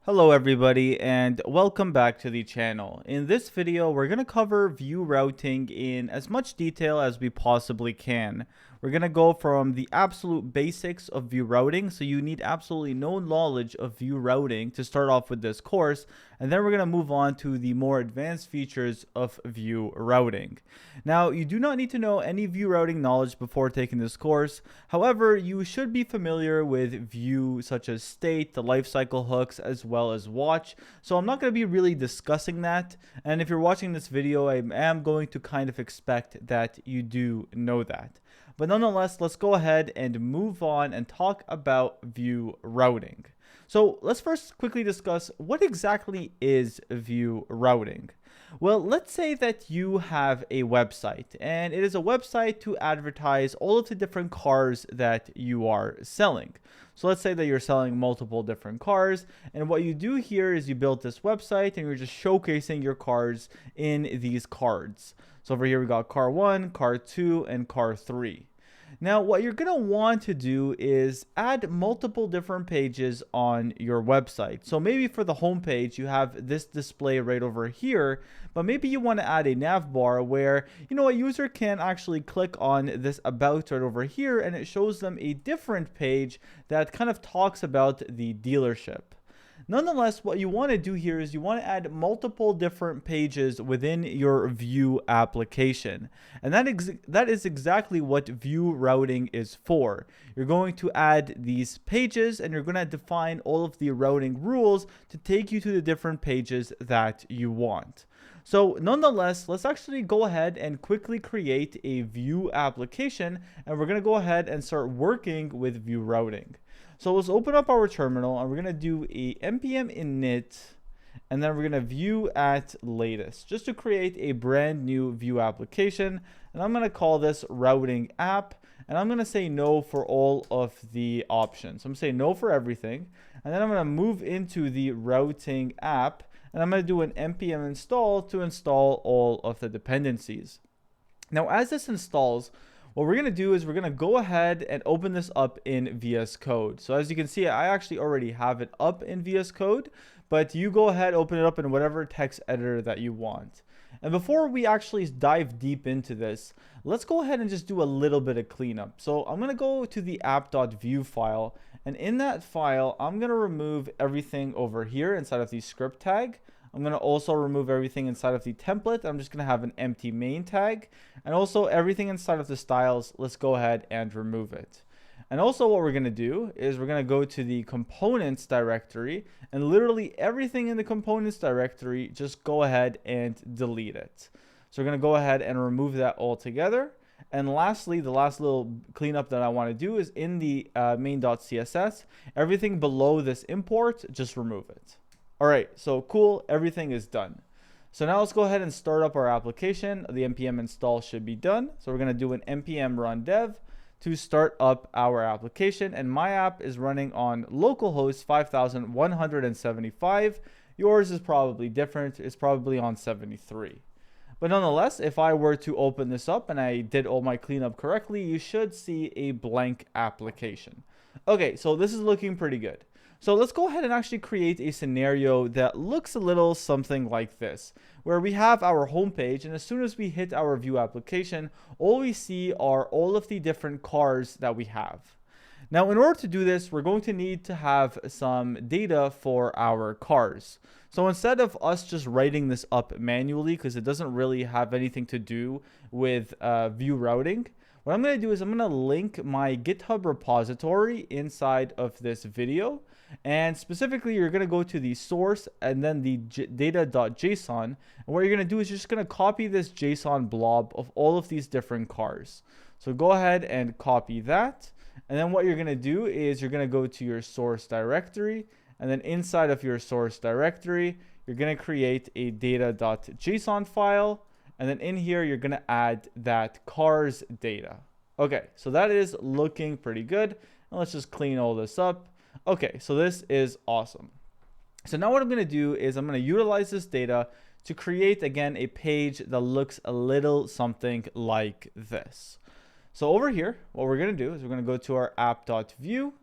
Hello everybody and welcome back to the channel. In this video, we're going to cover view routing in as much detail as we possibly can. We're going to go from the absolute basics of view routing, so you need absolutely no knowledge of view routing to start off with this course, and then we're going to move on to the more advanced features of view routing. Now, you do not need to know any view routing knowledge before taking this course. However, you should be familiar with view such as state, the lifecycle hooks, as well as watch. So I'm not going to be really discussing that. And if you're watching this video, I am going to kind of expect that you do know that. But nonetheless, let's go ahead and move on and talk about view routing. So let's first quickly discuss what exactly is view routing. Well, let's say that you have a website, and it is a website to advertise all of the different cars that you are selling. So let's say that you're selling multiple different cars, and what you do here is you build this website and you're just showcasing your cars in these cards. So over here we got car 1, car 2, and car 3. Now, what you're going to want to do is add multiple different pages on your website. So maybe for the home page, you have this display right over here, but maybe you want to add a nav bar where, a user can actually click on this about right over here, and it shows them a different page that kind of talks about the dealership. Nonetheless, what you want to do here is you want to add multiple different pages within your view application. And that is exactly what view routing is for. You're going to add these pages and you're going to define all of the routing rules to take you to the different pages that you want. So nonetheless, let's actually go ahead and quickly create a view application, and we're going to go ahead and start working with view routing. So let's open up our terminal and we're going to do a npm init, and then we're going to view at latest just to create a brand new view application. And I'm going to call this routing app, and I'm going to say no for all of the options. So I'm going to say no for everything. And then I'm going to move into the routing app, and I'm going to do an npm install to install all of the dependencies. Now, as this installs, what we're going to do is we're going to go ahead and open this up in VS Code. So as you can see, I actually already have it up in VS Code, but you go ahead, open it up in whatever text editor that you want. And before we actually dive deep into this, let's go ahead and just do a little bit of cleanup. So I'm going to go to the app.view file, and in that file, I'm going to remove everything over here inside of the script tag. I'm going to also remove everything inside of the template. I'm just going to have an empty main tag, and also everything inside of the styles. Let's go ahead and remove it. And also what we're going to do is we're going to go to the components directory, and literally everything in the components directory, just go ahead and delete it. So we're going to go ahead and remove that altogether. And lastly, the last little cleanup that I want to do is in the main.css, everything below this import, just remove it. All right, so cool, everything is done. So now let's go ahead and start up our application. The npm install should be done. So we're going to do an npm run dev to start up our application. And my app is running on localhost 5175. Yours is probably different. It's probably on 73. But nonetheless, if I were to open this up and I did all my cleanup correctly, you should see a blank application. Okay, so this is looking pretty good. So let's go ahead and actually create a scenario that looks a little something like this, where we have our home page, and as soon as we hit our view application, all we see are all of the different cars that we have. Now, in order to do this, we're going to need to have some data for our cars. So instead of us just writing this up manually, because it doesn't really have anything to do with view routing, what I'm going to do is I'm going to link my GitHub repository inside of this video. And specifically, you're going to go to the source and then the data.json. And what you're going to do is you're just going to copy this JSON blob of all of these different cars. So go ahead and copy that. And then what you're going to do is you're going to go to your source directory. And then inside of your source directory, you're going to create a data.json file. And then in here, you're going to add that cars data. Okay, so that is looking pretty good. And let's just clean all this up. Okay, so this is awesome. So now what I'm going to do is I'm going to utilize this data to create, again, a page that looks a little something like this. So over here, what we're going to do is we're going to go to our app.view,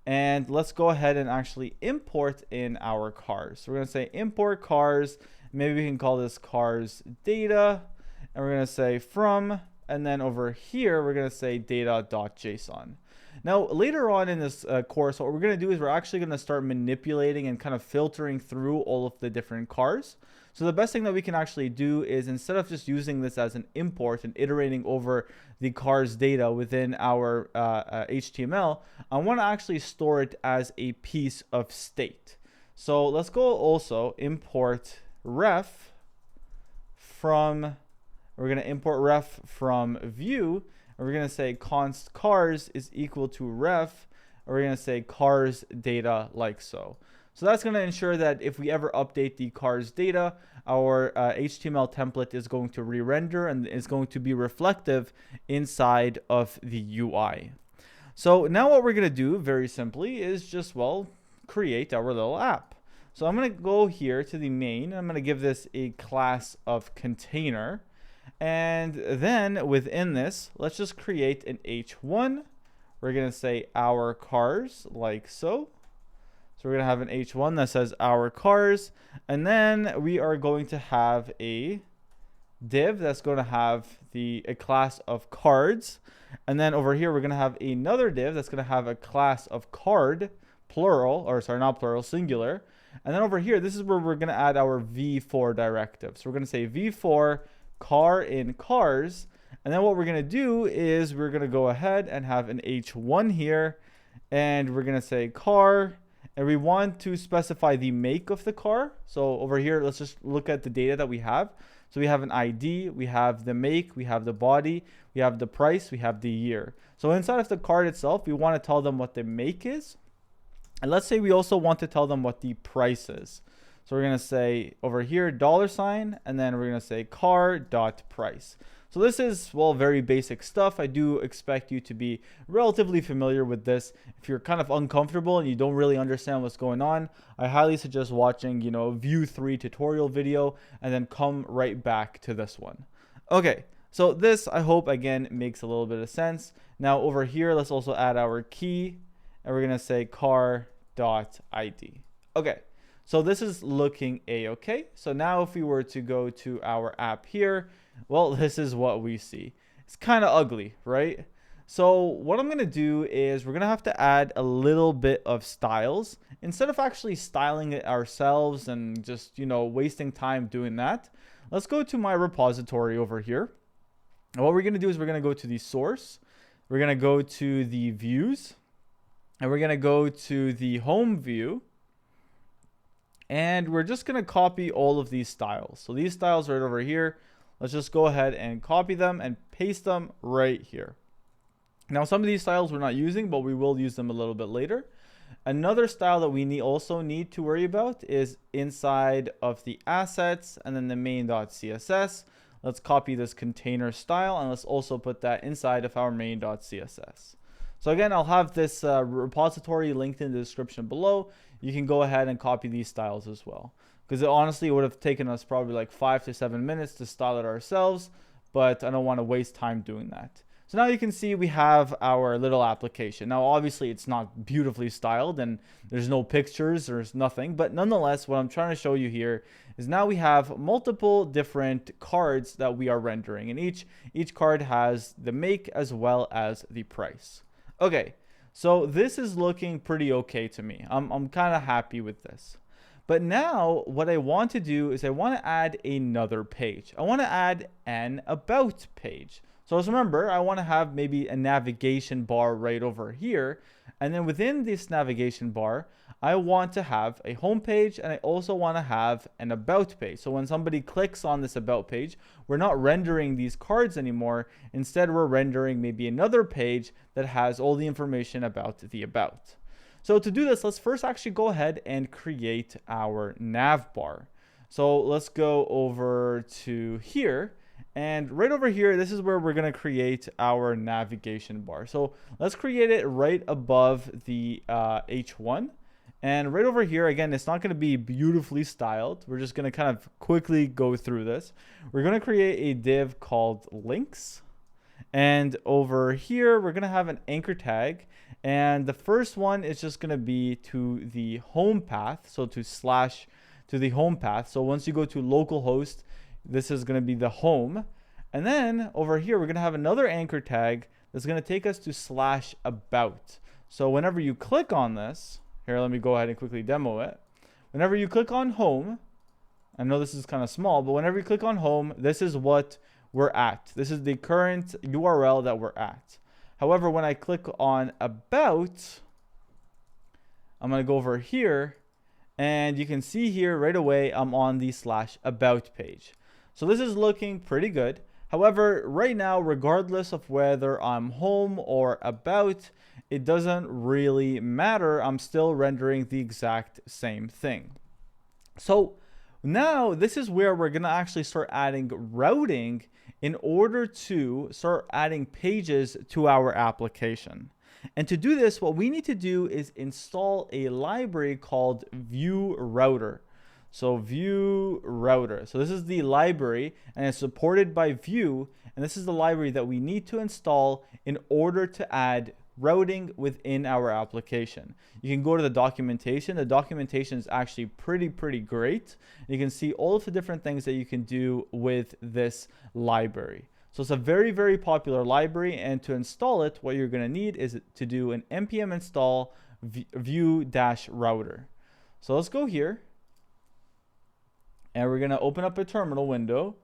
And let's go ahead and actually import in our cars. So we're going to say import cars. Maybe we can call this cars data. And we're going to say from, and then over here, we're going to say data.json. Now, later on in this course, what we're going to do is we're actually going to start manipulating and kind of filtering through all of the different cars. So the best thing that we can actually do is, instead of just using this as an import and iterating over the cars data within our HTML, I want to actually store it as a piece of state. So let's go also import ref from, we're going to import ref from view, and we're going to say const cars is equal to ref, and we're going to say cars data like so. So that's going to ensure that if we ever update the cars data, our HTML template is going to re-render and is going to be reflective inside of the UI. So now what we're going to do very simply is just, well, create our little app. So I'm going to go here to the main. I'm going to give this a class of container. And then within this, let's just create an H1. We're going to say our cars like so. So we're going to have an H1 that says our cars. And then we are going to have a div that's going to have a class of cards. And then over here, we're going to have another div that's going to have a class of card, plural, or sorry, not plural, singular. And then over here, this is where we're going to add our v4 directive. So we're going to say v4 car in cars. And then what we're going to do is we're going to go ahead and have an H1 here. And we're going to say car. And we want to specify the make of the car. So over here, let's just look at the data that we have. So we have an ID, we have the make, we have the body, we have the price, we have the year. So inside of the card itself, we want to tell them what the make is. And let's say we also want to tell them what the price is. So we're going to say over here, $, and then we're going to say car.price. So this is, well, very basic stuff. I do expect you to be relatively familiar with this. If you're kind of uncomfortable and you don't really understand what's going on, I highly suggest watching, Vue 3 tutorial video and then come right back to this one. Okay, so this, I hope, again, makes a little bit of sense. Now over here, let's also add our key, and we're going to say car.id. Okay. So this is looking a-okay. So now if we were to go to our app here, well, this is what we see. It's kind of ugly, right? So what I'm going to do is we're going to have to add a little bit of styles. Instead of actually styling it ourselves and just, wasting time doing that, let's go to my repository over here. And what we're going to do is we're going to go to the source. We're going to go to the views. And we're going to go to the home view. And we're just going to copy all of these styles. So these styles right over here, let's just go ahead and copy them and paste them right here. Now, some of these styles we're not using, but we will use them a little bit later. Another style that we also need to worry about is inside of the assets and then the main.css. Let's copy this container style and let's also put that inside of our main.css. So again, I'll have this repository linked in the description below. You can go ahead and copy these styles as well. Because honestly, it would have taken us probably like 5 to 7 minutes to style it ourselves, but I don't want to waste time doing that. So now you can see we have our little application. Now, obviously, it's not beautifully styled and there's no pictures, there's nothing. But nonetheless, what I'm trying to show you here is now we have multiple different cards that we are rendering. And each card has the make as well as the price. Okay, so this is looking pretty okay to me. I'm kind of happy with this. But now what I want to do is I want to add another page. I want to add an about page. So as remember, I want to have maybe a navigation bar right over here. And then within this navigation bar, I want to have a home page and I also want to have an about page. So when somebody clicks on this about page, we're not rendering these cards anymore. Instead, we're rendering maybe another page that has all the information about the about. So to do this, let's first actually go ahead and create our nav bar. So let's go over to here. And right over here, this is where we're going to create our navigation bar. So let's create it right above the H1. And right over here, again, it's not going to be beautifully styled. We're just going to kind of quickly go through this. We're going to create a div called links. And over here, we're going to have an anchor tag. And the first one is just going to be to the home path. So to the home path. So once you go to localhost, this is going to be the home. And then over here, we're going to have another anchor tag that's going to take us to /about. So whenever you click on this, here, let me go ahead and quickly demo it. Whenever you click on home, I know this is kind of small, but whenever you click on home, this is what we're at. This is the current URL that we're at. However, when I click on about, I'm going to go over here, and you can see here right away, I'm on the /about page. So this is looking pretty good. However, right now, regardless of whether I'm home or about, it doesn't really matter. I'm still rendering the exact same thing. So now this is where we're going to actually start adding routing in order to start adding pages to our application. And to do this, what we need to do is install a library called View Router. So View Router. So this is the library, and it's supported by Vue. And this is the library that we need to install in order to add routing within our application. You can go to the documentation. The documentation is actually pretty great. You can see all of the different things that you can do with this library. So it's a very popular library, and to install it, what you're going to need is to do an npm install view-router. So let's go here, and we're going to open up a terminal window,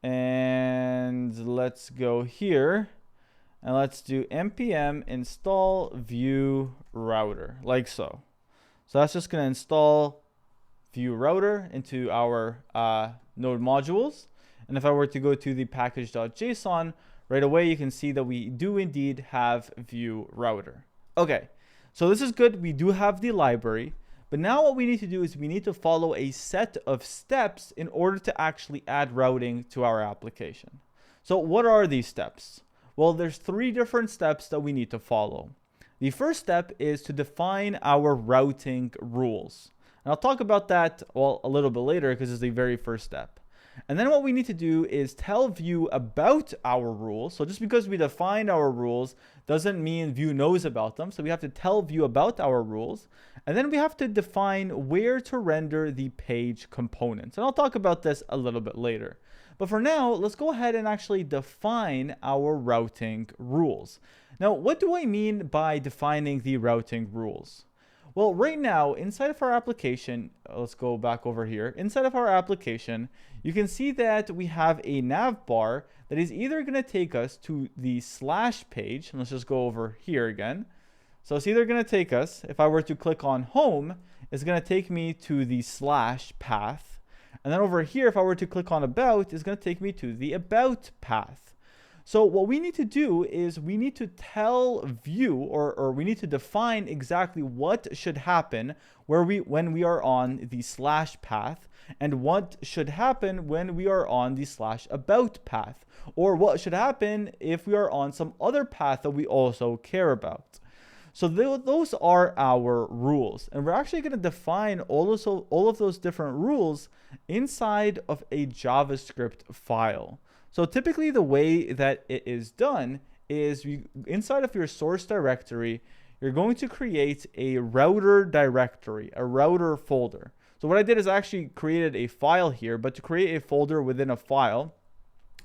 and let's go here, and let's do npm install view router, like so. So that's just going to install view router into our node modules. And if I were to go to the package.json, right away you can see that we do indeed have view router. Okay, so this is good. We do have the library. But now what we need to do is we need to follow a set of steps in order to actually add routing to our application. So what are these steps? Well, there's 3 different steps that we need to follow. The first step is to define our routing rules. And I'll talk about that, well, a little bit later because it's the very first step. And then what we need to do is tell Vue about our rules. So just because we defined our rules doesn't mean Vue knows about them. So we have to tell Vue about our rules. And then we have to define where to render the page components. And I'll talk about this a little bit later. But for now, let's go ahead and actually define our routing rules. Now, what do I mean by defining the routing rules? Well, right now, inside of our application, let's go back over here. Inside of our application, you can see that we have a nav bar that is either going to take us to the / page. And let's just go over here again. So it's either going to take us, if I were to click on home, it's going to take me to the / path. And then over here, if I were to click on about, it's going to take me to the about path. So what we need to do is we need to tell Vue, or we need to define exactly what should happen when we are on the / path, and what should happen when we are on the /about path, or what should happen if we are on some other path that we also care about. So those are our rules, and we're actually going to define all of those different rules inside of a JavaScript file. So typically the way that it is done is inside of your source directory, you're going to create a router directory, a router folder. So what I did is I actually created a file here, but to create a folder within a file,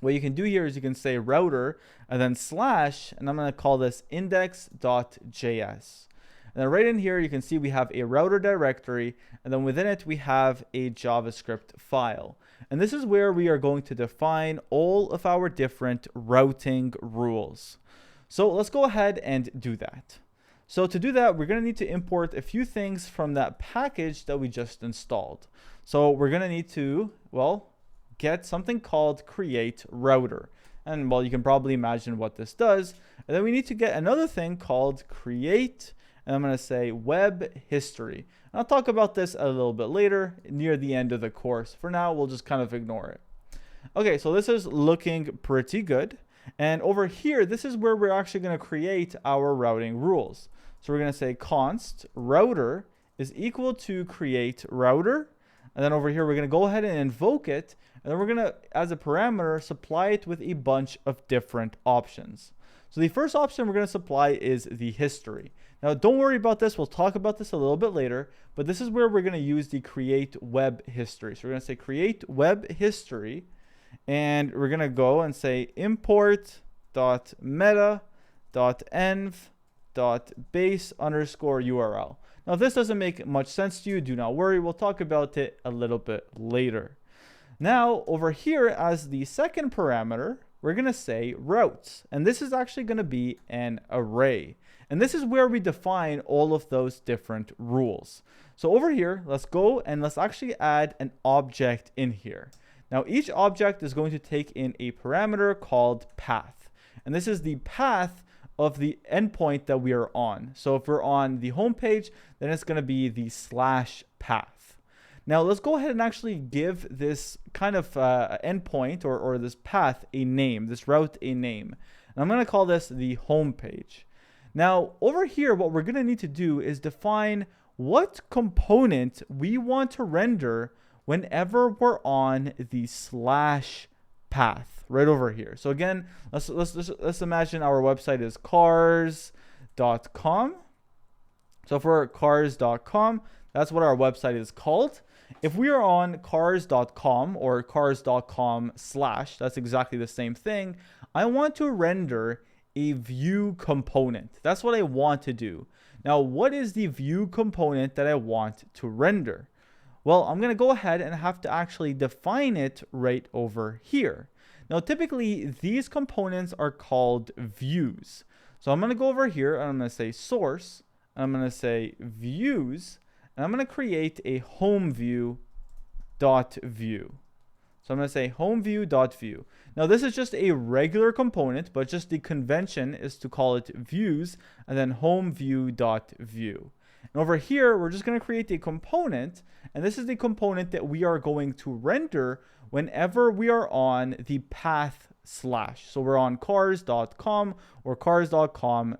what you can do here is you can say router and then /, and I'm going to call this index.js. And then right in here, you can see we have a router directory, and then within it, we have a JavaScript file. And this is where we are going to define all of our different routing rules. So let's go ahead and do that. So to do that, we're going to need to import a few things from that package that we just installed. So we're going to need to, well, get something called create router. And well, you can probably imagine what this does. And then we need to get another thing called create, and I'm going to say web history. And I'll talk about this a little bit later near the end of the course. For now, we'll just kind of ignore it. Okay, so this is looking pretty good. And over here, this is where we're actually going to create our routing rules. So we're going to say const router is equal to create router. And then over here, we're going to go ahead and invoke it. And then we're going to, as a parameter, supply it with a bunch of different options. So the first option we're going to supply is the history. Now, don't worry about this. We'll talk about this a little bit later, but this is where we're going to use the create web history. So we're going to say create web history, and we're going to go and say import.meta.env.base_URL. Now, if this doesn't make much sense to you, do not worry. We'll talk about it a little bit later. Now, over here as the second parameter, we're going to say routes. And this is actually going to be an array. And this is where we define all of those different rules. So over here, let's go and let's actually add an object in here. Now, each object is going to take in a parameter called path. And this is the path of the endpoint that we are on. So if we're on the home page, then it's going to be the /path. Now, let's go ahead and actually give this kind of endpoint or this path a name, this route a name. And I'm going to call this the home page. Now, over here, what we're going to need to do is define what component we want to render whenever we're on the /path right over here. So again, let's imagine our website is cars.com. So for cars.com, that's what our website is called. If we are on cars.com or cars.com/, that's exactly the same thing. I want to render a view component. That's what I want to do. Now, what is the view component that I want to render? Well, I'm going to go ahead and have to actually define it right over here. Now, typically, these components are called views. So I'm going to go over here and I'm going to say source, and I'm going to say views, and I'm going to create a home view dot view. So I'm going to say home view dot view. Now, this is just a regular component, but just the convention is to call it views and then home view dot view. And over here, we're just going to create a component, and this is the component that we are going to render whenever we are on the path /. So we're on cars.com or cars.com/.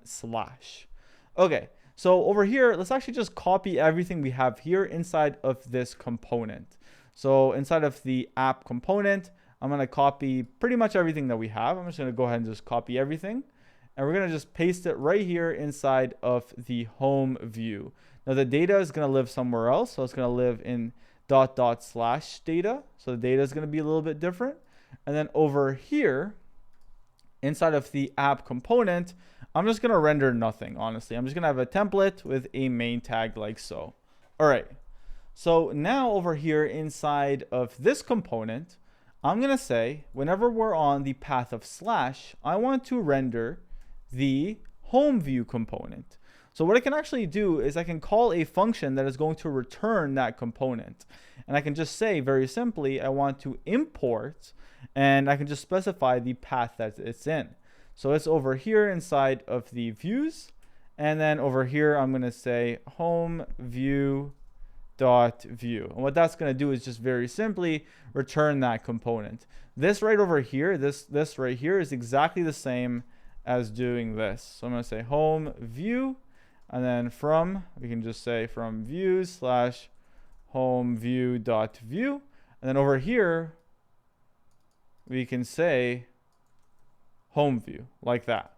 Okay, so over here, let's actually just copy everything we have here inside of this component. So inside of the app component, I'm going to copy pretty much everything that we have. I'm just going to go ahead and just copy everything. And we're going to just paste it right here inside of the home view. Now the data is going to live somewhere else. So it's going to live in /data. So the data is going to be a little bit different. And then over here, inside of the app component, I'm just going to render nothing, honestly. I'm just going to have a template with a main tag like so. All right. So now over here inside of this component, I'm going to say whenever we're on the path of /, I want to render the home view component. So what I can actually do is I can call a function that is going to return that component. And I can just say very simply, I want to import, and I can just specify the path that it's in. So it's over here inside of the views. And then over here, I'm going to say home view dot view. And what that's going to do is just very simply return that component. This right over here, this right here is exactly the same as doing this. So I'm going to say home view, and then we can just say from views / home view dot view. And then over here, we can say home view like that.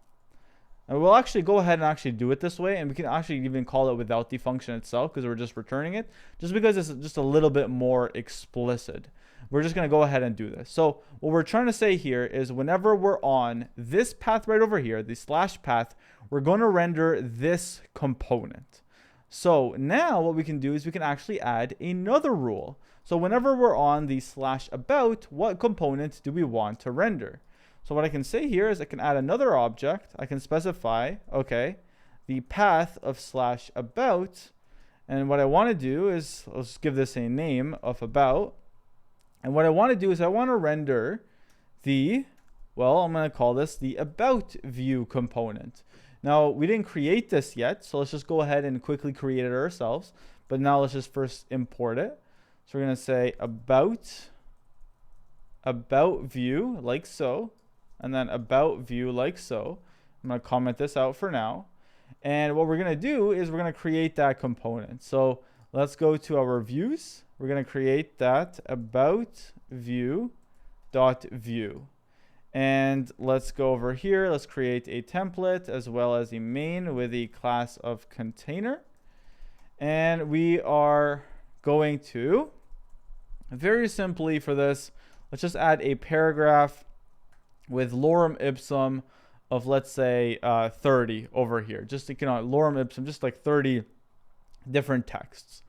And we'll actually go ahead and actually do it this way, and we can actually even call it without the function itself because we're just returning it, just because it's just a little bit more explicit. We're just going to go ahead and do this. So what we're trying to say here is whenever we're on this path right over here, the / path, we're going to render this component. So now what we can do is we can actually add another rule. So whenever we're on the /about, what component do we want to render? So what I can say here is I can add another object. I can specify, okay, the path of /about. And what I want to do is, let's give this a name of about. And what I want to do is I want to render the, well, I'm going to call this the about view component. Now, we didn't create this yet, so let's just go ahead and quickly create it ourselves. But now let's just first import it. So we're going to say about view like so, and then about view like so. I'm going to comment this out for now. And what we're going to do is we're going to create that component. So let's go to our views. We're going to create that about view app.view. And let's go over here. Let's create a template as well as a main with the class of container. And we are going to, very simply for this, let's just add a paragraph with lorem ipsum of, let's say, 30 over here. Just to, lorem ipsum, just like 30 different texts.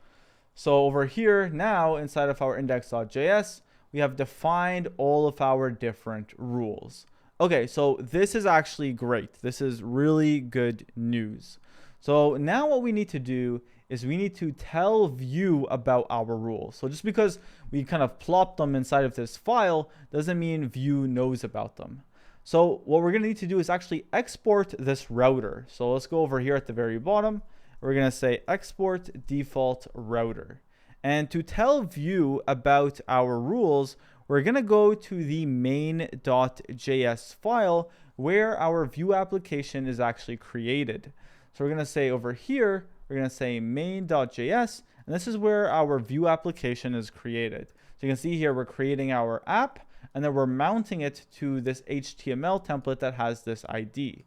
So over here now, inside of our index.js, we have defined all of our different rules. Okay, so this is actually great. This is really good news. So now what we need to do is we need to tell Vue about our rules. So just because we kind of plop them inside of this file doesn't mean Vue knows about them. So what we're going to need to do is actually export this router. So let's go over here at the very bottom. We're going to say export default router. And to tell Vue about our rules, we're going to go to the main.js file where our Vue application is actually created. So we're going to say over here, we're going to say main.js, and this is where our Vue application is created. So you can see here, we're creating our app, and then we're mounting it to this HTML template that has this ID.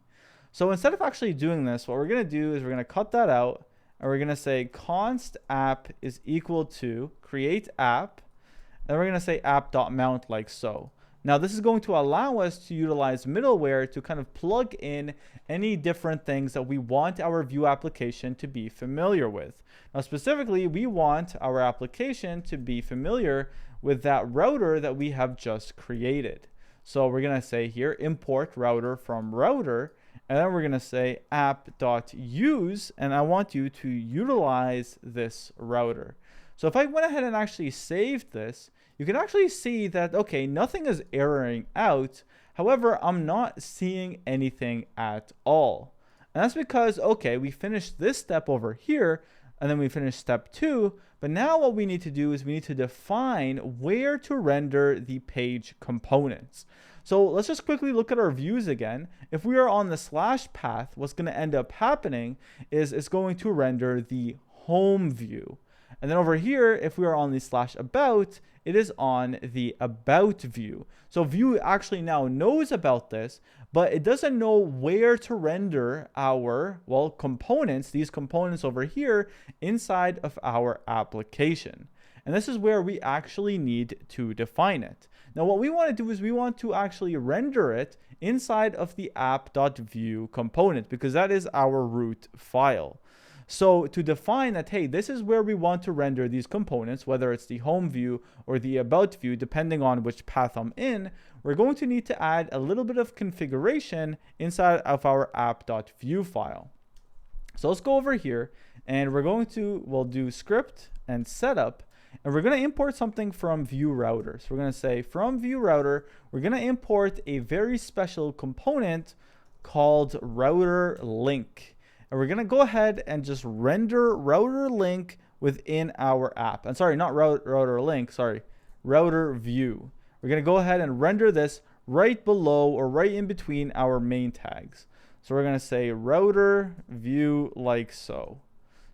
So instead of actually doing this, what we're going to do is we're going to cut that out, and we're going to say const app is equal to create app, and we're going to say app.mount like so. Now this is going to allow us to utilize middleware to kind of plug in any different things that we want our Vue application to be familiar with. Now specifically, we want our application to be familiar with that router that we have just created. So we're going to say here import router from router, and then we're going to say app.use, and I want you to utilize this router. So if I went ahead and actually saved this, you can actually see that, okay, nothing is erroring out. However, I'm not seeing anything at all. And that's because, okay, we finished this step over here, and then we finished step 2. But now what we need to do is we need to define where to render the page components. So let's just quickly look at our views again. If we are on the slash path, what's going to end up happening is it's going to render the home view. And then over here, if we are on the slash about, it is on the about view. So Vue actually now knows about this, but it doesn't know where to render our, well, components, these components over here inside of our application. And this is where we actually need to define it. Now, what we want to do is we want to actually render it inside of the app.view component, because that is our root file. So to define that, hey, this is where we want to render these components, whether it's the home view or the about view, depending on which path I'm in, we're going to need to add a little bit of configuration inside of our app.view file. So let's go over here, and we'll do script and setup, and we're going to import something from Vue router. So we're going to say from Vue router, we're going to import a very special component called RouterLink. And we're going to go ahead and just render RouterLink within our app. And sorry, not RouterLink, sorry, RouterView. We're going to go ahead and render this right below or right in between our main tags. So we're going to say RouterView like so.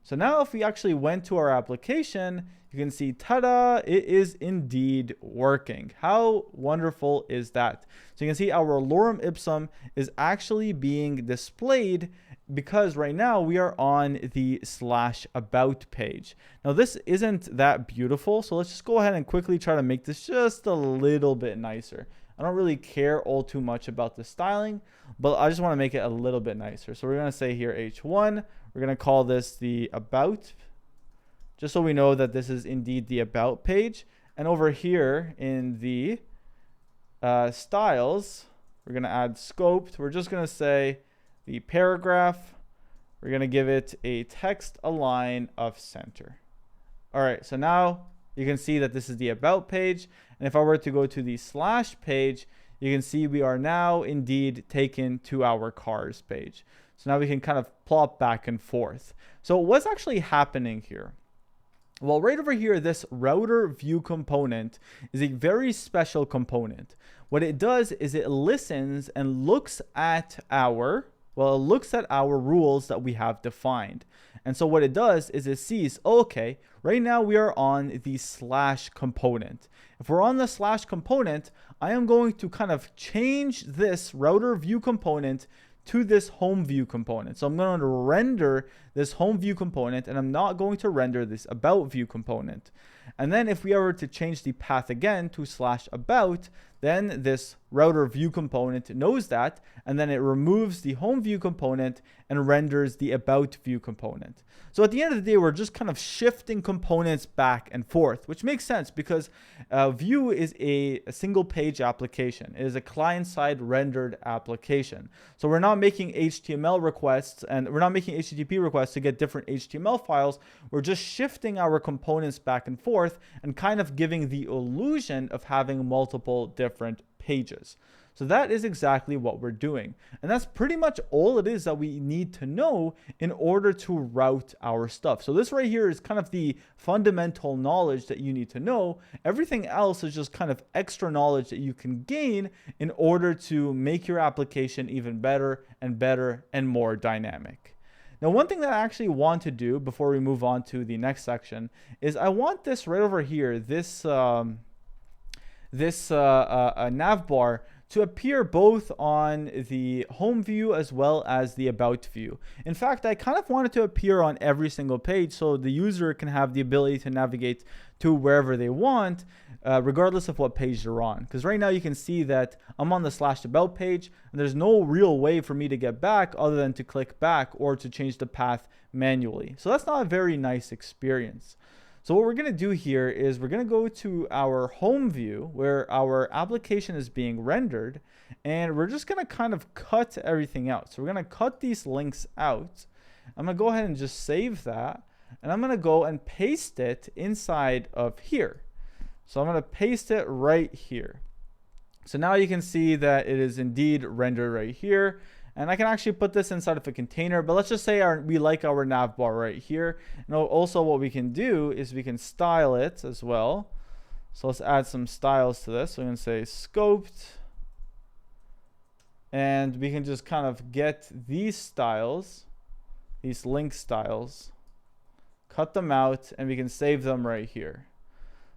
So now if we actually went to our application, you can see, ta-da, it is indeed working. How wonderful is that? So you can see our lorem ipsum is actually being displayed because right now we are on the slash about page. Now this isn't that beautiful, so let's just go ahead and quickly try to make this just a little bit nicer. I don't really care all too much about the styling, but I just want to make it a little bit nicer. So we're going to say here h1, we're going to call this the about, just so we know that this is indeed the about page. And over here in the styles, we're going to add scoped. We're just going to say the paragraph, we're going to give it a text align of center. All right, so now you can see that this is the about page. And if I were to go to the slash page, you can see we are now indeed taken to our cars page. So now we can kind of plop back and forth. So what's actually happening here? Well, right over here, this RouterView component is a very special component. What it does is it listens and looks at our, Well, it looks at our rules that we have defined. And so what it does is it sees, oh, okay, right now we are on the slash component. If we're on the slash component, I am going to kind of change this router view component to this home view component. So I'm going to render this home view component, and I'm not going to render this about view component. And then if we were to change the path again to /about, then this router view component knows that, and then it removes the home view component and renders the about view component. So at the end of the day, we're just kind of shifting components back and forth, which makes sense because Vue is a single page application. It is a client-side rendered application. So we're not making HTML requests and we're not making HTTP requests to get different HTML files. We're just shifting our components back and forth and kind of giving the illusion of having multiple different pages. So that is exactly what we're doing. And that's pretty much all it is that we need to know in order to route our stuff. So this right here is kind of the fundamental knowledge that you need to know. Everything else is just kind of extra knowledge that you can gain in order to make your application even better and more dynamic. Now, one thing that I actually want to do before we move on to the next section is I want this right over here, this navbar, to appear both on the home view as well as the about view. In fact, I kind of want it to appear on every single page so the user can have the ability to navigate to wherever they want, regardless of what page they're on. Because right now you can see that I'm on the /about page, and there's no real way for me to get back other than to click back or to change the path manually. So that's not a very nice experience. So what we're going to do here is we're going to go to our home view where our application is being rendered, and we're just going to kind of cut everything out. So we're going to cut these links out. I'm going to go ahead and just save that, and I'm going to go and paste it inside of here. So I'm going to paste it right here. So now you can see that it is indeed rendered right here. And I can actually put this inside of a container, but let's just say we like our navbar right here. And also what we can do is we can style it as well. So let's add some styles to this. So we can say scoped. And we can just kind of get these styles, these link styles, cut them out, and we can save them right here.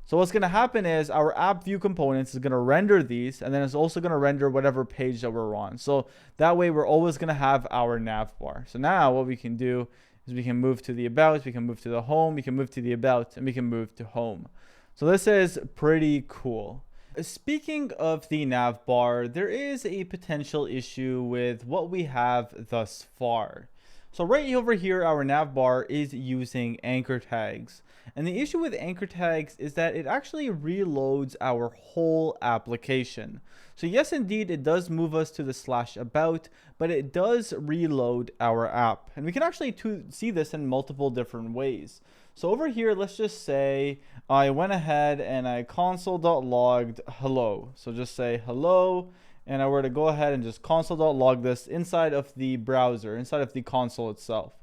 So what's going to happen is our app view components is going to render these, and then it's also going to render whatever page that we're on. So that way we're always going to have our navbar. So now what we can do is we can move to the about, we can move to the home, we can move to the about, and we can move to home. So this is pretty cool. Speaking of the navbar, there is a potential issue with what we have thus far. So right over here, our navbar is using anchor tags. And the issue with anchor tags is that it actually reloads our whole application. So yes, indeed, it does move us to the /about, but it does reload our app. And we can actually see this in multiple different ways. So over here, let's just say I went ahead and I console.logged hello. So just say hello. And I were to go ahead and just console.log this inside of the browser, inside of the console itself.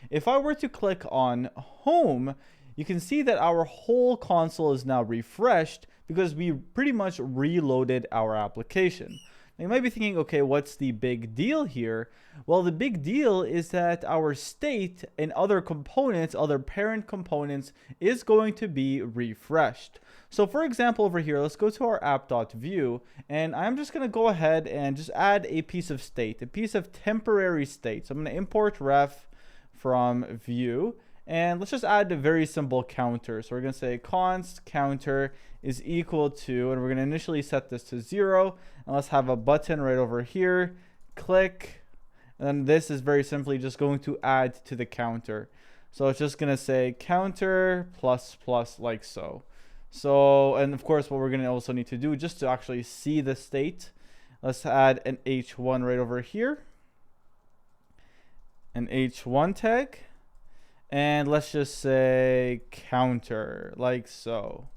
If I were to click on home, you can see that our whole console is now refreshed because we pretty much reloaded our application. Now you might be thinking, okay, what's the big deal here? Well, the big deal is that our state and other components, other parent components, is going to be refreshed. So for example, over here, let's go to our app.view, and I'm just going to go ahead and just add a piece of state, a piece of temporary state. So I'm going to import ref from view, and let's just add a very simple counter. So we're going to say const counter is equal to, and we're going to initially set this to 0, and let's have a button right over here, click, and then this is very simply just going to add to the counter. So it's just going to say counter plus plus like so. So, and of course, what we're going to also need to do just to actually see the state, let's add an h1 right over here, an h1 tag, and let's just say counter like so.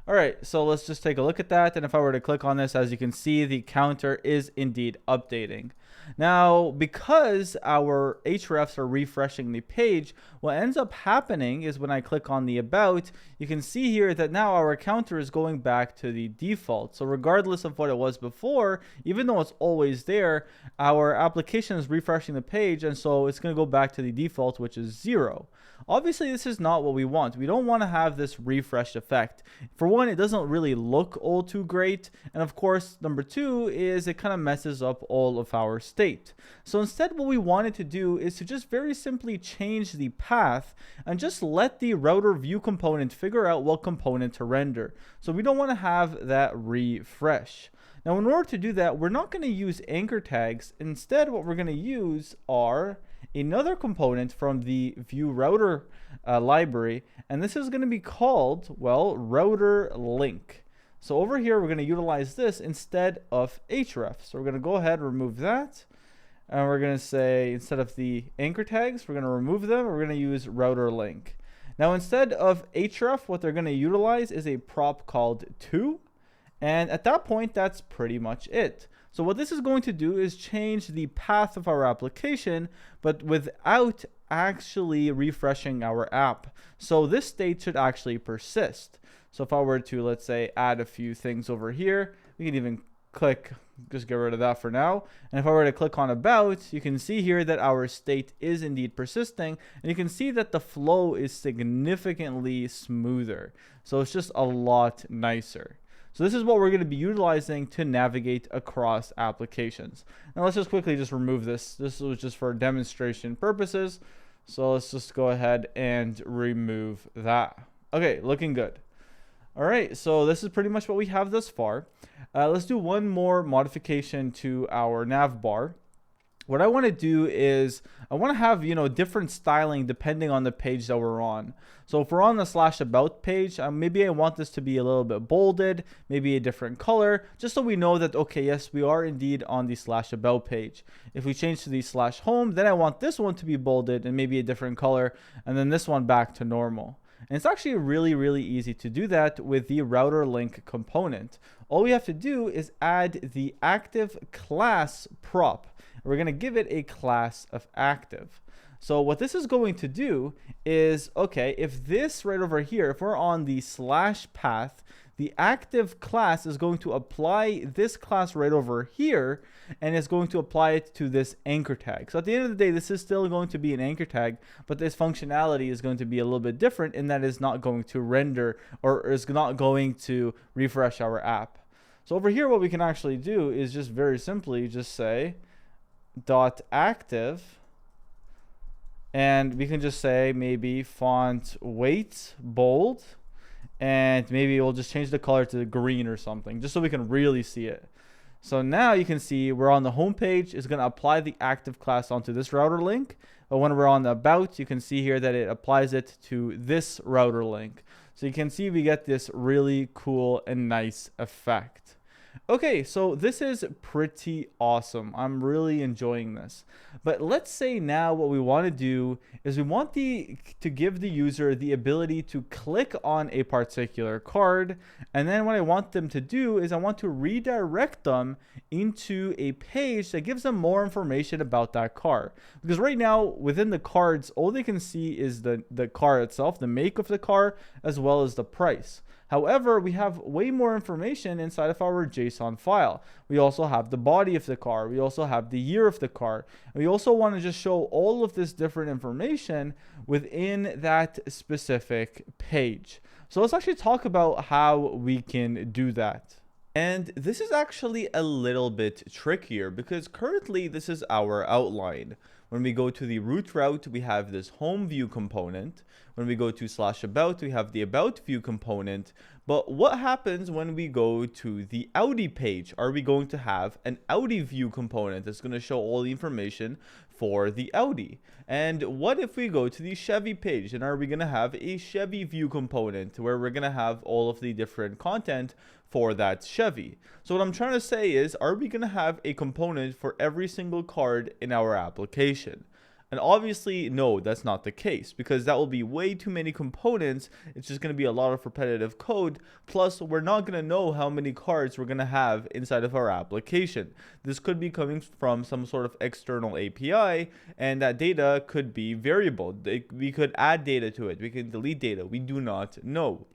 All right, so let's just take a look at that. And if I were to click on this, as you can see, the counter is indeed updating. Now, because our hrefs are refreshing the page, what ends up happening is when I click on the about, you can see here that now our counter is going back to the default. So regardless of what it was before, even though it's always there, our application is refreshing the page, and so it's going to go back to the default, which is 0. Obviously, this is not what we want. We don't want to have this refresh effect. For one, it doesn't really look all too great. And of course, number two is it kind of messes up all of our state. So instead, what we wanted to do is to just very simply change the path and just let the router view component figure out what component to render. So we don't want to have that refresh. Now, in order to do that, we're not going to use anchor tags. Instead, what we're going to use are another component from the view router library, and this is going to be called, well, RouterLink. So over here, we're going to utilize this instead of href. So we're going to go ahead and remove that, and we're going to say, instead of the anchor tags, we're going to remove them, and we're going to use RouterLink. Now, instead of href, what they're going to utilize is a prop called to, and at that point, that's pretty much it. So what this is going to do is change the path of our application, but without actually refreshing our app. So this state should actually persist. So if I were to, let's say, add a few things over here, we can even click, just get rid of that for now. And if I were to click on about, you can see here that our state is indeed persisting, and you can see that the flow is significantly smoother. So it's just a lot nicer. So this is what we're going to be utilizing to navigate across applications. Now let's just quickly just remove this. This was just for demonstration purposes. So let's just go ahead and remove that. Okay, looking good. All right, so this is pretty much what we have thus far. Let's do one more modification to our nav bar. What I want to do is I want to have, different styling depending on the page that we're on. So if we're on the /about page, maybe I want this to be a little bit bolded, maybe a different color, just so we know that, okay, yes, we are indeed on the /about page. If we change to the /home, then I want this one to be bolded and maybe a different color, and then this one back to normal. And it's actually really, really easy to do that with the RouterLink component. All we have to do is add the active class prop. We're going to give it a class of active. So what this is going to do is, okay, if this right over here, if we're on the /path, the active class is going to apply this class right over here, and it's going to apply it to this anchor tag. So at the end of the day, this is still going to be an anchor tag, but this functionality is going to be a little bit different in that it's not going to render or is not going to refresh our app. So over here, what we can actually do is just very simply just say .active, and we can just say maybe font weight bold, and maybe we'll just change the color to green or something, just so we can really see it. So now you can see we're on the home page. It's going to apply the active class onto this router link. But when we're on the about, you can see here that it applies it to this router link. So you can see we get this really cool and nice effect. Okay, so this is pretty awesome. I'm really enjoying this. But let's say now what we want to do is we want to give the user the ability to click on a particular card. And then what I want them to do is I want to redirect them into a page that gives them more information about that car. Because right now within the cards, all they can see is the car itself, the make of the car, as well as the price. However, we have way more information inside of our JSON file. We also have the body of the car. We also have the year of the car. And we also want to just show all of this different information within that specific page. So let's actually talk about how we can do that. And this is actually a little bit trickier because currently this is our outline. When we go to the root route, we have this home view component. When we go to /about, we have the about view component. But what happens when we go to the Audi page? Are we going to have an Audi view component that's going to show all the information for the Audi? And what if we go to the Chevy page? And are we going to have a Chevy view component where we're going to have all of the different content for that Chevy? So what I'm trying to say is, are we going to have a component for every single card in our application? And obviously, no, that's not the case, because that will be way too many components. It's just going to be a lot of repetitive code. Plus, we're not going to know how many cards we're going to have inside of our application. This could be coming from some sort of external API, and that data could be variable. We could add data to it. We can delete data. We do not know.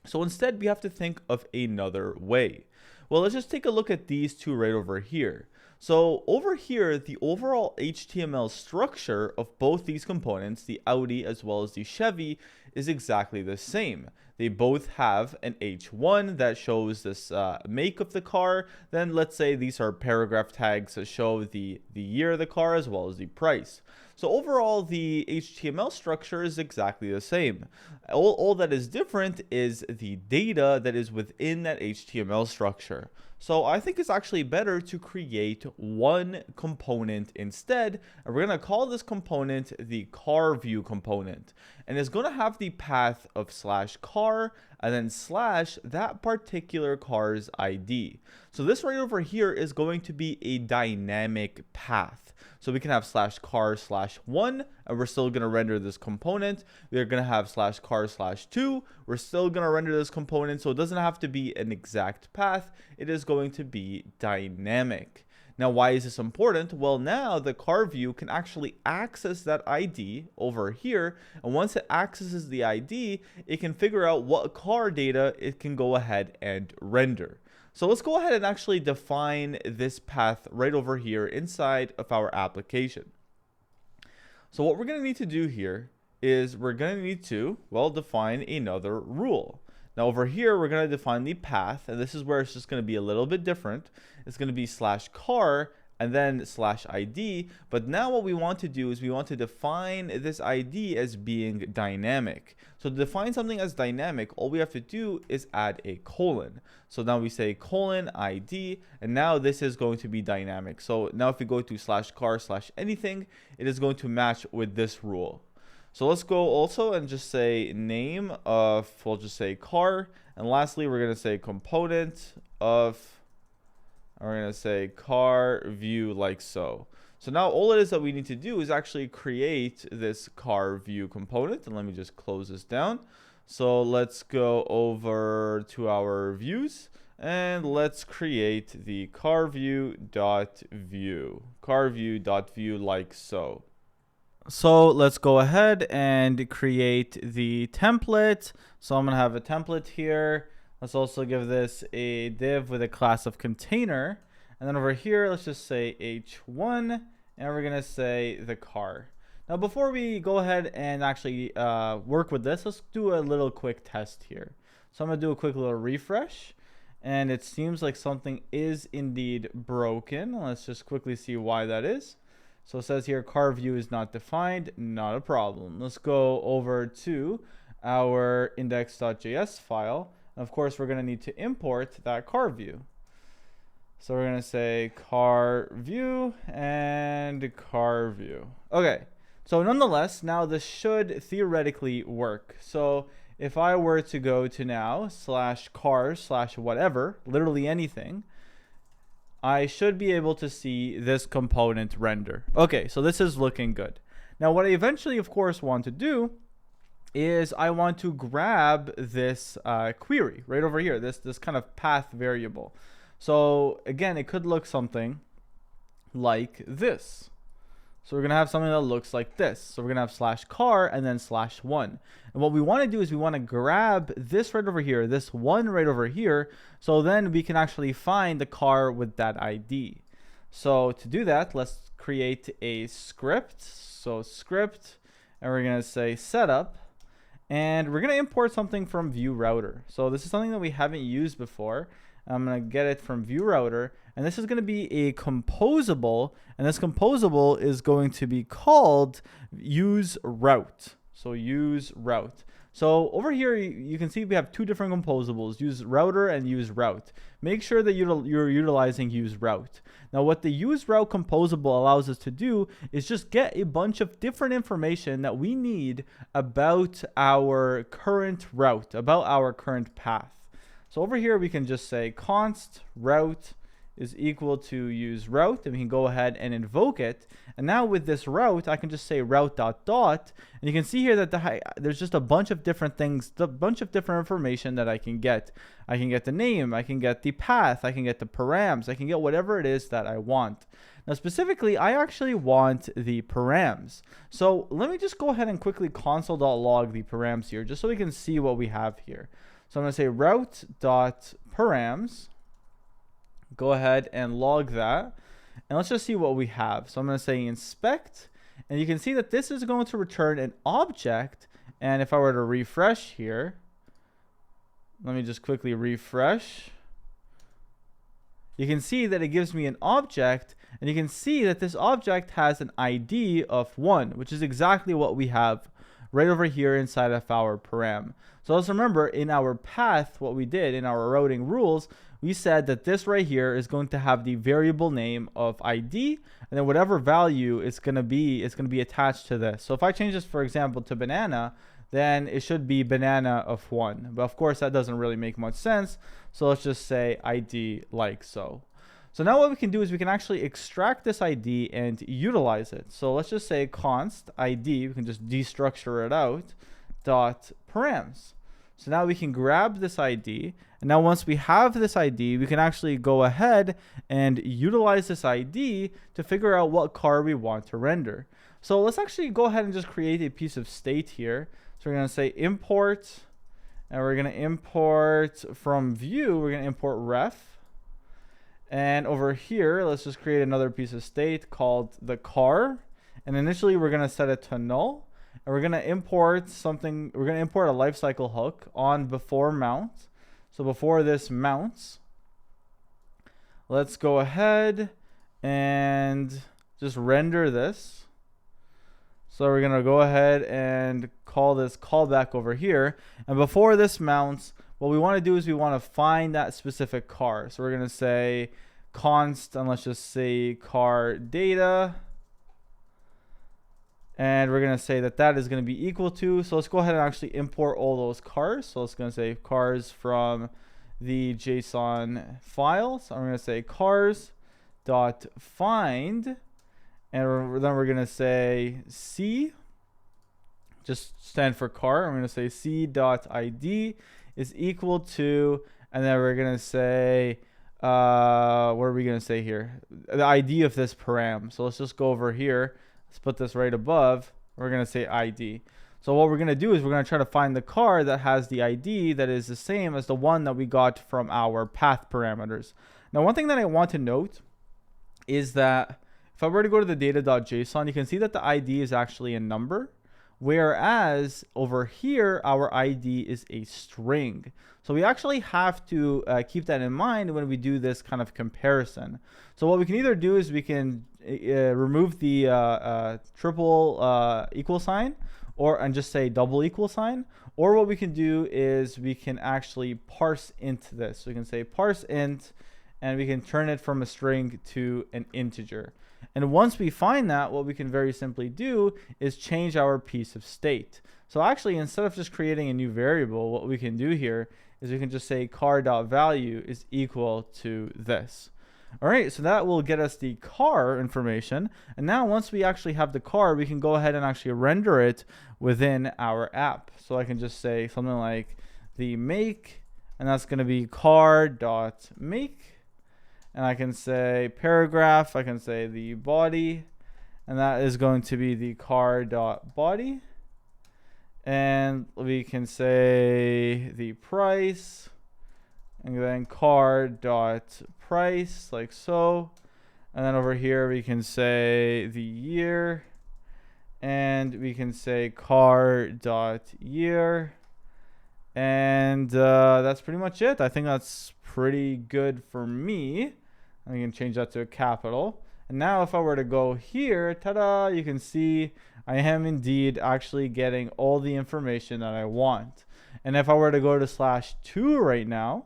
So instead, we have to think of another way. Well, let's just take a look at these two right over here. So over here, the overall HTML structure of both these components, the Audi as well as the Chevy, is exactly the same. They both have an H1 that shows this make of the car. Then let's say these are paragraph tags that show the year of the car as well as the price. So overall, the HTML structure is exactly the same. All that is different is the data that is within that HTML structure. So I think it's actually better to create one component instead. And we're going to call this component the car view component. And it's going to have the path of /car and then / that particular car's ID. So this right over here is going to be a dynamic path. So we can have /car/1, and we're still going to render this component. We're going to have /car/2. We're still going to render this component. So it doesn't have to be an exact path. It is going to be dynamic. Now, why is this important? Well, now the car view can actually access that ID over here. And once it accesses the ID, it can figure out what car data it can go ahead and render. So let's go ahead and actually define this path right over here inside of our application. So what we're going to need to do here is we're going to need to, well, define another rule. Now over here, we're going to define the path, and this is where it's just going to be a little bit different. It's going to be /car and then /ID. But now what we want to do is we want to define this ID as being dynamic. So to define something as dynamic, all we have to do is add a colon. So now we say :ID, and now this is going to be dynamic. So now if we go to /car/anything, it is going to match with this rule. So let's go also and just say name of, we'll just say car. And lastly, we're going to say component of, we're going to say car view like so. So now all it is that we need to do is actually create this car view component. And let me just close this down. So let's go over to our views and let's create the car view.view like so. So let's go ahead and create the template. So I'm going to have a template here. Let's also give this a div with a class of container. And then over here, let's just say H1, and we're going to say the car. Now, before we go ahead and actually work with this, let's do a little quick test here. So I'm going to do a quick little refresh. And it seems like something is indeed broken. Let's just quickly see why that is. So it says here car view is not defined, not a problem. Let's go over to our index.js file. And of course, we're going to need to import that car view. So we're going to say car view and car view. Okay, so nonetheless, now this should theoretically work. So if I were to go to now /car/whatever, literally anything, I should be able to see this component render. Okay, so this is looking good. Now, what I eventually, of course, want to do is I want to grab this query right over here, this kind of path variable. So again, it could look something like this. So we're going to have something that looks like this. So we're going to have /car and then /1. And what we want to do is we want to grab this right over here, this one right over here. So then we can actually find the car with that ID. So to do that, let's create a script. So script, and we're going to say setup. And we're going to import something from view router. So this is something that we haven't used before. I'm going to get it from view router, and this is going to be a composable, and this composable is going to be called use route. So use route. So over here, you can see we have two different composables, use router and use route. Make sure that you're utilizing use route. Now, what the use route composable allows us to do is just get a bunch of different information that we need about our current route, about our current path. So over here, we can just say const route, is equal to use route, and we can go ahead and invoke it. And now with this route, I can just say route dot dot, and you can see here that there's just a bunch of different things, a bunch of different information that I can get. I can get the name, I can get the path, I can get the params, I can get whatever it is that I want. Now specifically, I actually want the params. So let me just go ahead and quickly console.log the params here, just so we can see what we have here. So I'm going to say route.params. Go ahead and log that. And let's just see what we have. So I'm going to say inspect. And you can see that this is going to return an object. And if I were to refresh here, let me just quickly refresh. You can see that it gives me an object. And you can see that this object has an ID of 1, which is exactly what we have right over here inside of our param. So let's remember, in our path, what we did in our routing rules, we said that this right here is going to have the variable name of ID, and then whatever value it's going to be attached to this. So if I change this, for example, to banana, then it should be banana of 1. But of course, that doesn't really make much sense. So let's just say ID like so. So now what we can do is we can actually extract this ID and utilize it. So let's just say const ID, we can just destructure it out, dot params. So now we can grab this ID, and now once we have this ID, we can actually go ahead and utilize this ID to figure out what car we want to render. So let's actually go ahead and just create a piece of state here. So we're going to say import, and we're going to import from view, we're going to import ref. And over here, let's just create another piece of state called the car. And initially, we're going to set it to null. And we're going to import something. We're going to import a lifecycle hook on before mount. So before this mounts, let's go ahead and just render this. So we're going to go ahead and call this callback over here. And before this mounts, what we want to do is we want to find that specific car. So we're going to say const, and let's just say car data. And we're going to say that that is going to be equal to. So let's go ahead and actually import all those cars. So it's going to say cars from the JSON file. So I'm going to say cars.find. And then we're going to say C, just stand for car. I'm going to say C.id is equal to, and then we're going to say, what are we going to say here? The ID of this param. So let's just go over here. Let's put this right above. We're going to say ID. So what we're going to do is we're going to try to find the car that has the ID that is the same as the one that we got from our path parameters. Now, one thing that I want to note is that if I were to go to the data.json, you can see that the ID is actually a number. Whereas over here, our ID is a string. So we actually have to keep that in mind when we do this kind of comparison. So what we can either do is we can remove the triple equal sign and just say double equal sign. Or what we can do is we can actually parse int this. So we can say parse int, and we can turn it from a string to an integer. And once we find that, what we can very simply do is change our piece of state. So actually, instead of just creating a new variable, what we can do here is we can just say car.value is equal to this. All right, so that will get us the car information. And now once we actually have the car, we can go ahead and actually render it within our app. So I can just say something like the make, and that's going to be car.make. And I can say paragraph, I can say the body, and that is going to be the car.body. And we can say the price, and then car.price, like so. And then over here we can say the year, and we can say car.year. And that's pretty much it. I think that's pretty good for me. I can change that to a capital. And now if I were to go here, ta-da, you can see I am indeed actually getting all the information that I want. And if I were to go to /2 right now,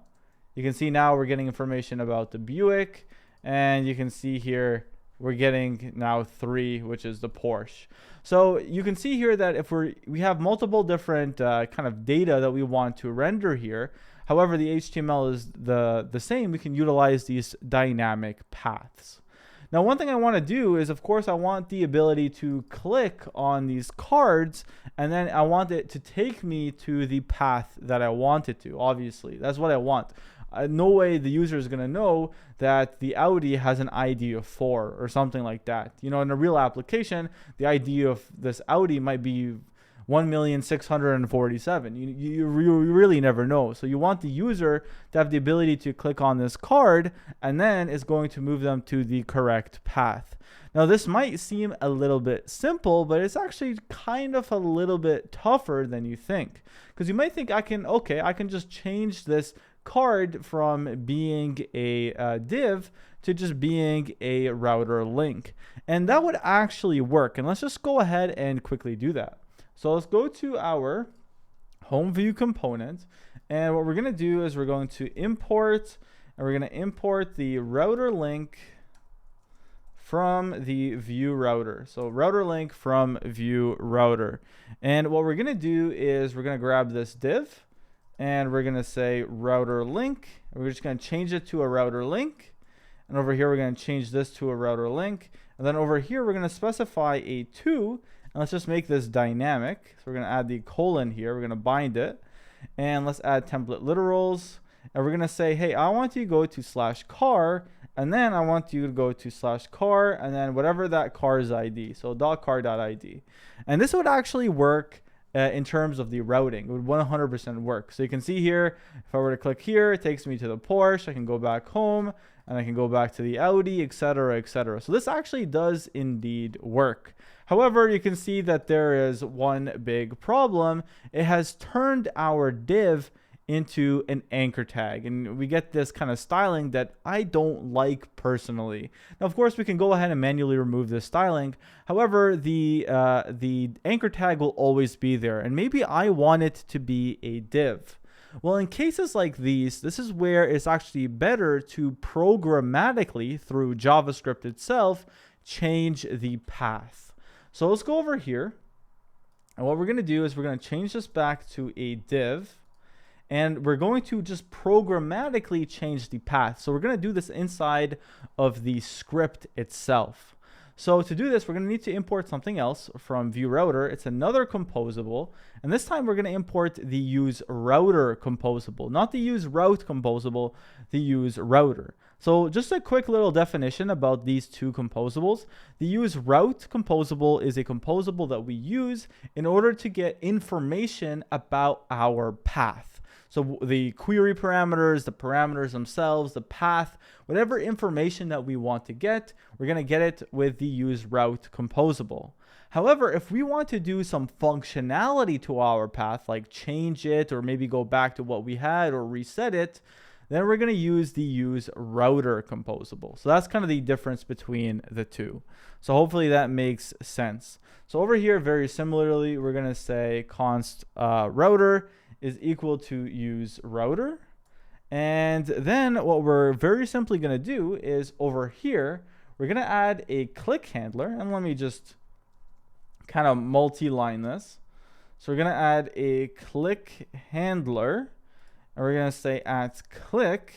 you can see now we're getting information about the Buick. And you can see here we're getting now 3, which is the Porsche. So you can see here that if we have multiple different kind of data that we want to render here, However, the HTML is the same. We can utilize these dynamic paths. Now, one thing I want to do is, of course, I want the ability to click on these cards, and then I want it to take me to the path that I want it to. Obviously, that's what I want. No way the user is going to know that the Audi has an ID of 4 or something like that. You know, in a real application, the ID of this Audi might be 1,647,000. You really never know. So you want the user to have the ability to click on this card, and then it's going to move them to the correct path. Now, this might seem a little bit simple, but it's actually kind of a little bit tougher than you think. Because you might think I can just change this card from being a div to just being a router link. And that would actually work. And let's just go ahead and quickly do that. So let's go to our home view component. And what we're going to do is we're going to import, and we're going to import the router link from the view router. So router link from view router. And what we're going to do is we're going to grab this div, and we're going to say router link. We're just going to change it to a router link. And over here, we're going to change this to a router link. And then over here, we're going to specify a 2. And let's just make this dynamic. So we're going to add the colon here. We're going to bind it. And let's add template literals. And we're going to say, hey, I want you to go to /car. And then I want you to go to /car. And then whatever that car's ID. So .car.id. And this would actually work in terms of the routing. It would 100% work. So you can see here, if I were to click here, it takes me to the Porsche. I can go back home, and I can go back to the Audi, etc., etc. So this actually does indeed work. However, you can see that there is one big problem. It has turned our div into an anchor tag, and we get this kind of styling that I don't like personally. Now, of course, we can go ahead and manually remove this styling. However, the anchor tag will always be there, and maybe I want it to be a div. Well, in cases like these, this is where it's actually better to programmatically, through JavaScript itself, change the path. So let's go over here, and what we're going to do is we're going to change this back to a div. And we're going to just programmatically change the path. So we're going to do this inside of the script itself. So to do this, we're going to need to import something else from view router. It's another composable. And this time we're going to import the use router composable, not the use route composable, the use router. So just a quick little definition about these two composables. The use route composable is a composable that we use in order to get information about our path. So the query parameters, the parameters themselves, the path, whatever information that we want to get, we're going to get it with the use route composable. However, if we want to do some functionality to our path, like change it or maybe go back to what we had or reset it, then we're going to use the use router composable. So that's kind of the difference between the two. So hopefully that makes sense. So over here, very similarly, we're going to say const router is equal to use router. And then what we're very simply going to do is over here, we're going to add a click handler. And let me just kind of multi-line this. So we're going to add a click handler. And we're going to say at click.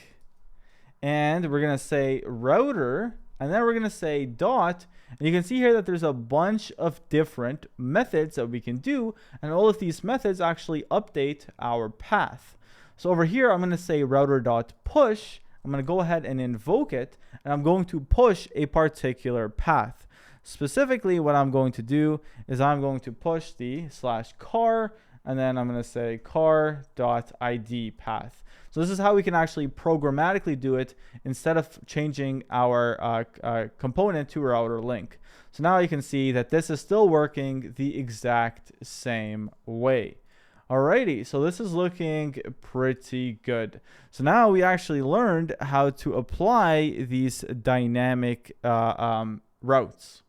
And we're going to say router. And then we're going to say dot. And you can see here that there's a bunch of different methods that we can do. And all of these methods actually update our path. So over here, I'm going to say router.push. I'm going to go ahead and invoke it. And I'm going to push a particular path. Specifically, what I'm going to do is I'm going to push the /car. And then I'm going to say car.id path. So this is how we can actually programmatically do it instead of changing our component to RouterLink. So now you can see that this is still working the exact same way. Alrighty, so this is looking pretty good. So now we actually learned how to apply these dynamic routes.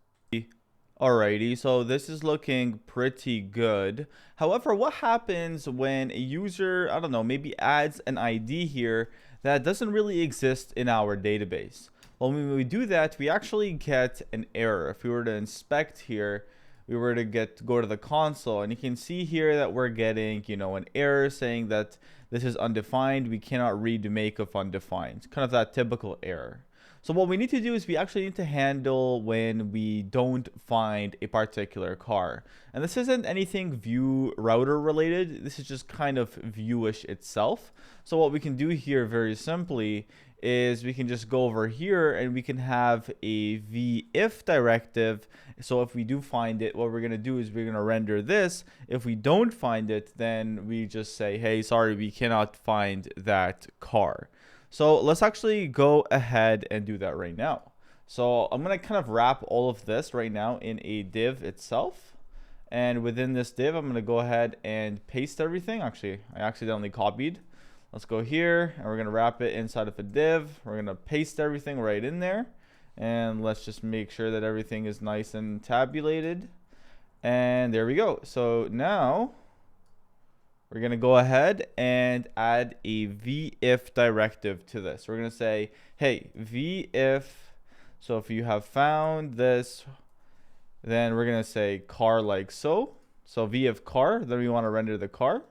Alrighty, so this is looking pretty good. However, what happens when a user, I don't know, maybe adds an ID here that doesn't really exist in our database? Well, when we do that, we actually get an error. If we were to inspect here, we were to go to the console, and you can see here that we're getting, an error saying that this is undefined. We cannot read the make of undefined. Kind of that typical error. So what we need to do is we actually need to handle when we don't find a particular car. And this isn't anything view router related. This is just kind of viewish itself. So what we can do here very simply is we can just go over here and we can have a if directive. So if we do find it, what we're going to do is we're going to render this. If we don't find it, then we just say, hey, sorry, we cannot find that car. So let's actually go ahead and do that right now. So I'm going to kind of wrap all of this right now in a div itself. And within this div, I'm going to go ahead and paste everything. Actually, I accidentally copied. Let's go here and we're going to wrap it inside of a div. We're going to paste everything right in there. And let's just make sure that everything is nice and tabulated. And there we go. So now we're going to go ahead and add a if directive to this. We're going to say, hey, if, so if you have found this, then we're going to say car like so. So if car, then we want to render the car.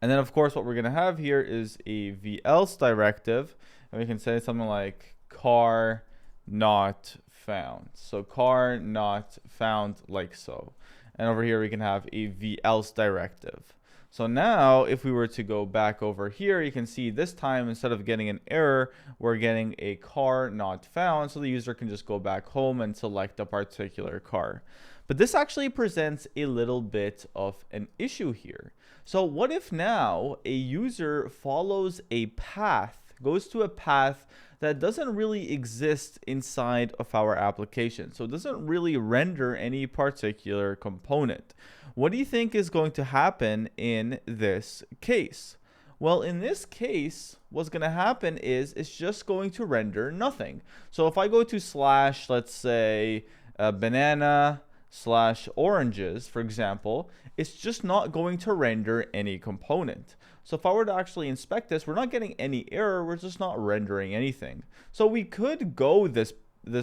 And then, of course, what we're going to have here is a else directive. And we can say something like car not found. So car not found like so. And over here, we can have a else directive. So now, if we were to go back over here, you can see this time, instead of getting an error, we're getting a car not found. So the user can just go back home and select a particular car. But this actually presents a little bit of an issue here. So what if now a user follows a path, goes to a path that doesn't really exist inside of our application? So it doesn't really render any particular component. What do you think is going to happen in this case? Well, in this case, what's going to happen is it's just going to render nothing. So if I go to slash, let's say, banana / oranges, for example, it's just not going to render any component. So if I were to actually inspect this, we're not getting any error. We're just not rendering anything. So we could go this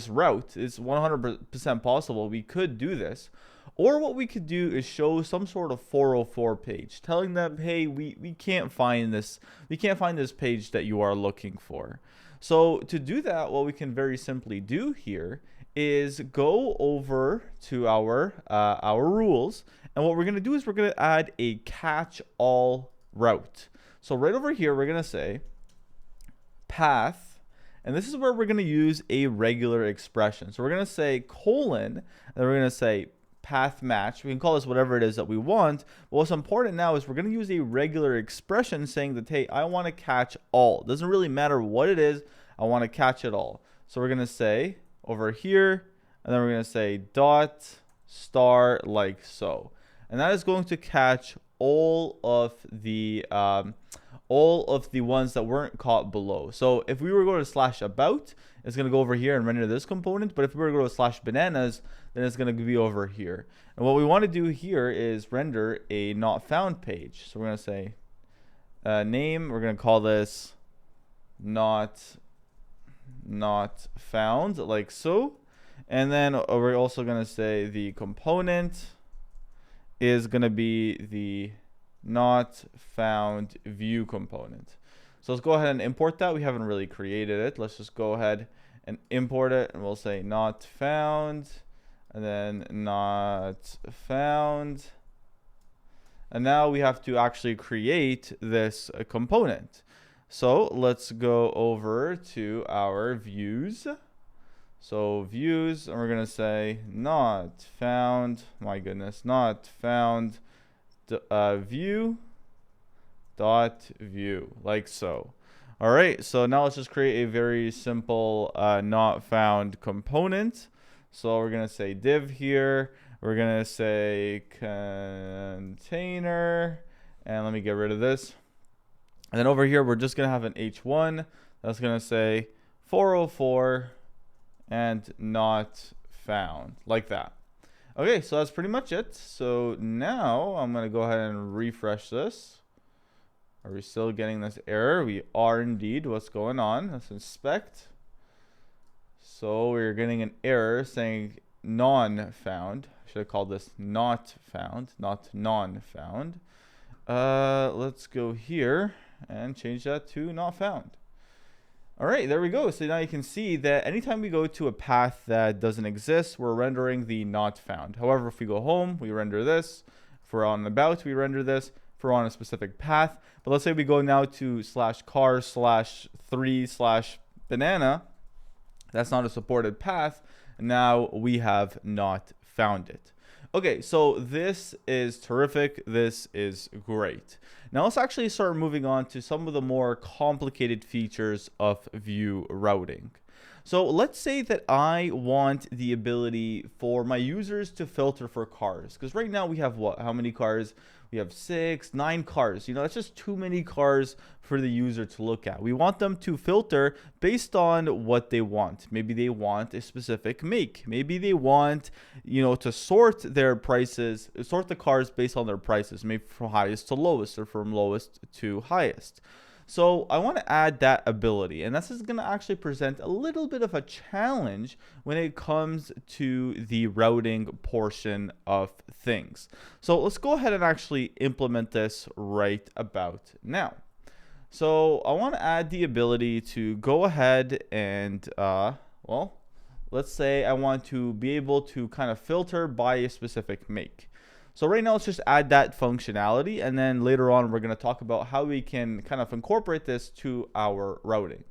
route. It's 100% possible. We could do this. Or what we could do is show some sort of 404 page telling them, hey, we can't find this. We can't find this page that you are looking for. So to do that, what we can very simply do here is go over to our rules. And what we're going to do is we're going to add a catch all route. So right over here, we're going to say path. And this is where we're going to use a regular expression. So we're going to say colon, and then we're going to say path match. We can call this whatever it is that we want. But what's important now is we're going to use a regular expression saying that, hey, I want to catch all. It doesn't really matter what it is. I want to catch it all. So we're going to say over here, and then we're going to say dot star like so. And that is going to catch all of the ones that weren't caught below. So if we were going to /about, it's going to go over here and render this component. But if we were to go to /bananas, then it's going to be over here. And what we want to do here is render a not found page. So we're going to say name. We're going to call this not found like so. And then we're also going to say the component is going to be the not found view component. So let's go ahead and import that. We haven't really created it. Let's just go ahead and import it, and we'll say not found, and then not found. And now we have to actually create this component. So let's go over to our views. So views, and we're going to say not found, my goodness, not found view dot view, like so. All right, so now let's just create a very simple not found component. So we're going to say div here. We're going to say container, and let me get rid of this. And then over here, we're just going to have an h1 that's going to say 404 and not found, like that. Okay, so that's pretty much it. So now I'm going to go ahead and refresh this. Are we still getting this error? We are indeed. What's going on? Let's inspect. So we're getting an error saying non-found. I should have called this not found, not non-found. Let's go here and change that to not found. All right, there we go. So now you can see that anytime we go to a path that doesn't exist, we're rendering the not found. However, if we go home, we render this. If we're on about, we render this. If we're on a specific path. But let's say we go now to /car/3/banana. That's not a supported path. Now we have not found it. Okay, so this is terrific. This is great. Now let's actually start moving on to some of the more complicated features of view routing. So let's say that I want the ability for my users to filter for cars. Because right now we have what? How many cars? We have 6, 9 cars. You know, that's just too many cars for the user to look at. We want them to filter based on what they want. Maybe they want a specific make. Maybe they want, you know, to sort their prices, sort the cars based on their prices, maybe from highest to lowest or from lowest to highest. So I want to add that ability, and this is going to actually present a little bit of a challenge when it comes to the routing portion of things. So let's go ahead and actually implement this right about now. So I want to add the ability to go ahead and, well, let's say I want to be able to kind of filter by a specific make. So right now, let's just add that functionality, and then later on, we're going to talk about how we can kind of incorporate this to our routing.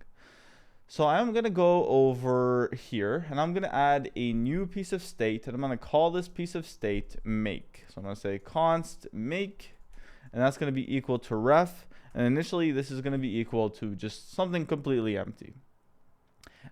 So I'm going to go over here, and I'm going to add a new piece of state, and I'm going to call this piece of state make. So I'm going to say const make, and that's going to be equal to ref, and initially, this is going to be equal to just something completely empty.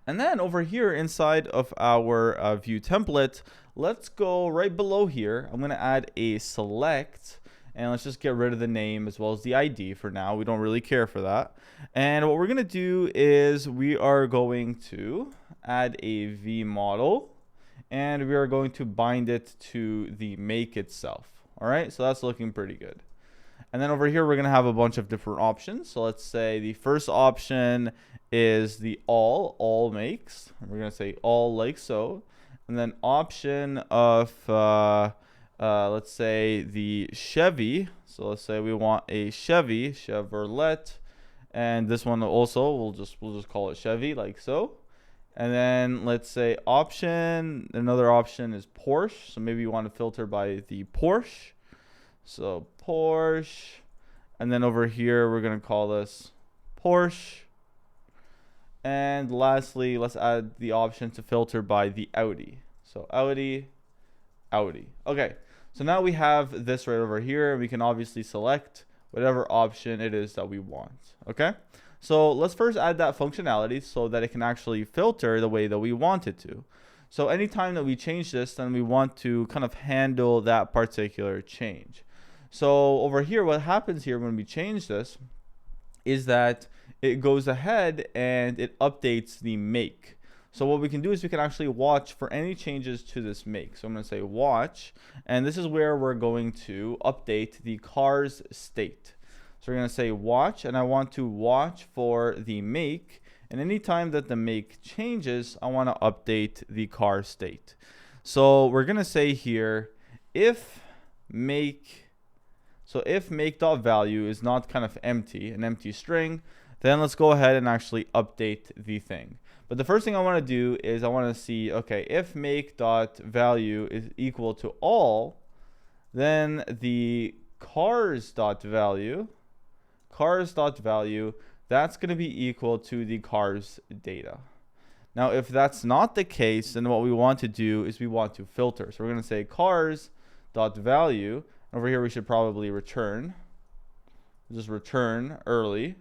And then over here inside of our view template, let's go right below here. I'm going to add a select, and let's just get rid of the name as well as the ID for now. We don't really care for that. And what we're going to do is we are going to add a v model, and we are going to bind it to the make itself. All right, so that's looking pretty good. And then over here, we're going to have a bunch of different options. So let's say the first option is the all makes. We're going to say all like so. And then option of, let's say the Chevy. So let's say we want a Chevrolet. And this one also, we'll just call it Chevy like so. And then let's say option, another option is Porsche. So maybe you want to filter by the Porsche. So Porsche, and then over here we're going to call this Porsche. And lastly, let's add the option to filter by the Audi. So Audi. Okay, so now we have this right over here, and we can obviously select whatever option it is that we want. Okay, so let's first add that functionality so that it can actually filter the way that we want it to. So anytime that we change this, then we want to kind of handle that particular change. So over here, what happens here when we change this is that it goes ahead and it updates the make. So what we can do is we can actually watch for any changes to this make. So I'm going to say watch, and this is where we're going to update the car's state. So we're going to say watch, and I want to watch for the make. And anytime that the make changes, I want to update the car state. So we're going to say here, if make.value is not kind of empty, an empty string, then let's go ahead and actually update the thing. But the first thing I want to do is I want to see, okay, if make.value is equal to all, then the cars.value, that's going to be equal to the cars data. Now, if that's not the case, then what we want to do is we want to filter. So we're going to say cars.value. Over here, we should probably return. Just return early.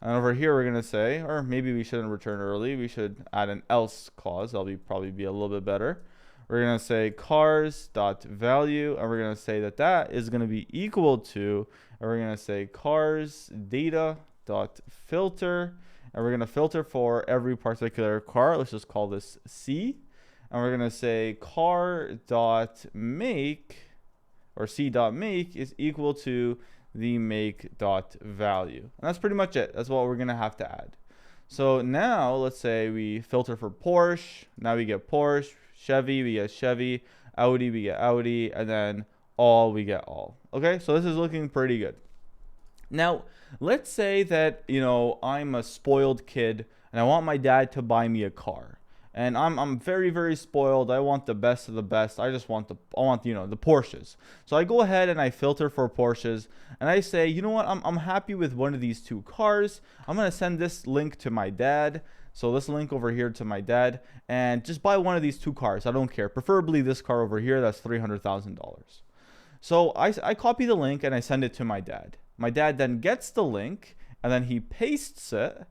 And over here, we're going to say, or maybe we shouldn't return early. We should add an else clause. That'll probably be a little bit better. We're going to say cars.value, and we're going to say that that is going to be equal to, and we're going to say cars data.filter, and we're going to filter for every particular car. Let's just call this C. And we're going to say car.make, or c.make is equal to the make.value. And that's pretty much it. That's what we're going to have to add. So now let's say we filter for Porsche. Now we get Porsche. Chevy, we get Chevy. Audi, we get Audi. And then all, we get all. Okay, so this is looking pretty good. Now, let's say that, I'm a spoiled kid and I want my dad to buy me a car. And I'm very, very spoiled. I want the best of the best. I want the Porsches. So I go ahead and I filter for Porsches and I say, you know what? I'm happy with one of these two cars. I'm going to send this link to my dad. So this link over here to my dad, and just buy one of these two cars. I don't care. Preferably this car over here. That's $300,000. So I copy the link and I send it to my dad. My dad then gets the link and then he pastes it.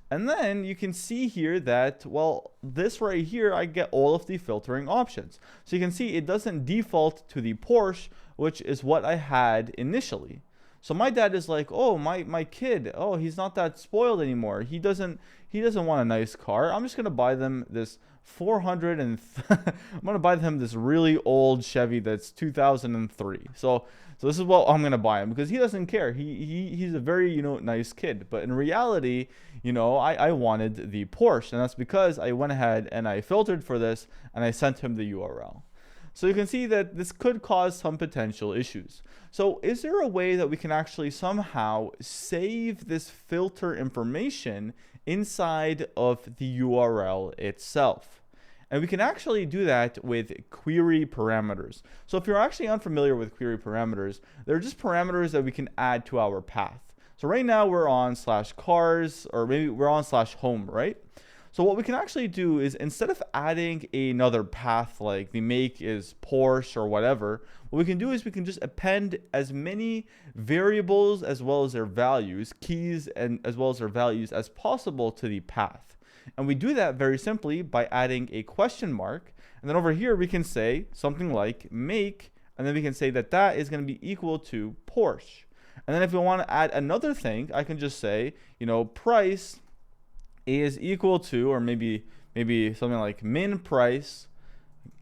And then you can see here that, well, this right here, I get all of the filtering options. So you can see it doesn't default to the Porsche, which is what I had initially. So my dad is like, oh, my kid, oh, he's not that spoiled anymore. He doesn't want a nice car. I'm just gonna buy them this 400 and I'm gonna buy them this really old Chevy that's 2003. So this is what I'm gonna buy him, because he doesn't care. He's a very nice kid. But in reality, I wanted the Porsche, and that's because I went ahead and I filtered for this and I sent him the URL. So you can see that this could cause some potential issues. So is there a way that we can actually somehow save this filter information inside of the URL itself? And we can actually do that with query parameters. So if you're actually unfamiliar with query parameters, they're just parameters that we can add to our path. So right now we're on /cars, or maybe we're on /home, right? So what we can actually do is, instead of adding another path like the make is Porsche or whatever, what we can do is we can just append as many variables as well as their values, keys, and as well as their values as possible to the path. And we do that very simply by adding a question mark. And then over here we can say something like make, and then we can say that that is going to be equal to Porsche. And then if we want to add another thing, I can just say, price is equal to, or maybe something like min price,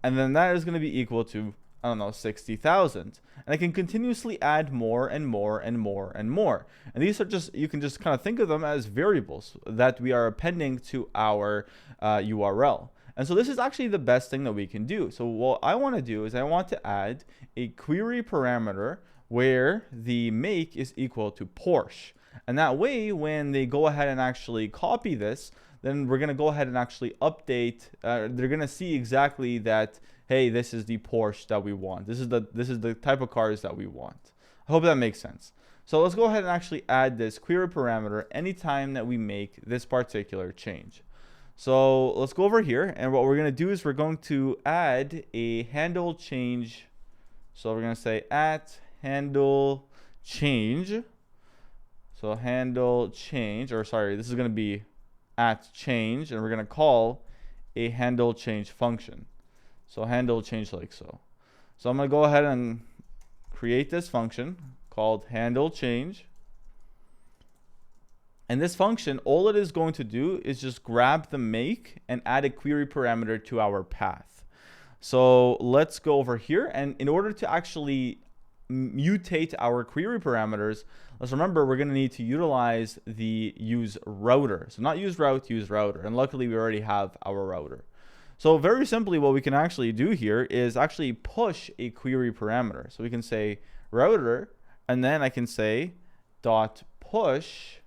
and then that is going to be equal to, I don't know, 60,000. And I can continuously add more and more and more and more. And these are just, you can just kind of think of them as variables that we are appending to our URL. And so this is actually the best thing that we can do. So what I want to do is I want to add a query parameter where the make is equal to Porsche. And that way, when they go ahead and actually copy this, then we're going to go ahead and actually update. They're going to see exactly that, hey, this is the Porsche that we want. This is the type of cars that we want. I hope that makes sense. So let's go ahead and actually add this query parameter anytime that we make this particular change. So let's go over here, and what we're going to do is we're going to add a handle change. So we're going to say at handle change. So handle change, or sorry, this is going to be at change, and we're going to call a handle change function. So handle change like so. So I'm going to go ahead and create this function called handle change. And this function, all it is going to do is just grab the make and add a query parameter to our path. So let's go over here, and in order to actually mutate our query parameters, let's remember we're going to need to utilize the use router. So not use route, use router. And luckily we already have our router. So very simply, what we can actually do here is actually push a query parameter. So we can say router, and then I can say dot push.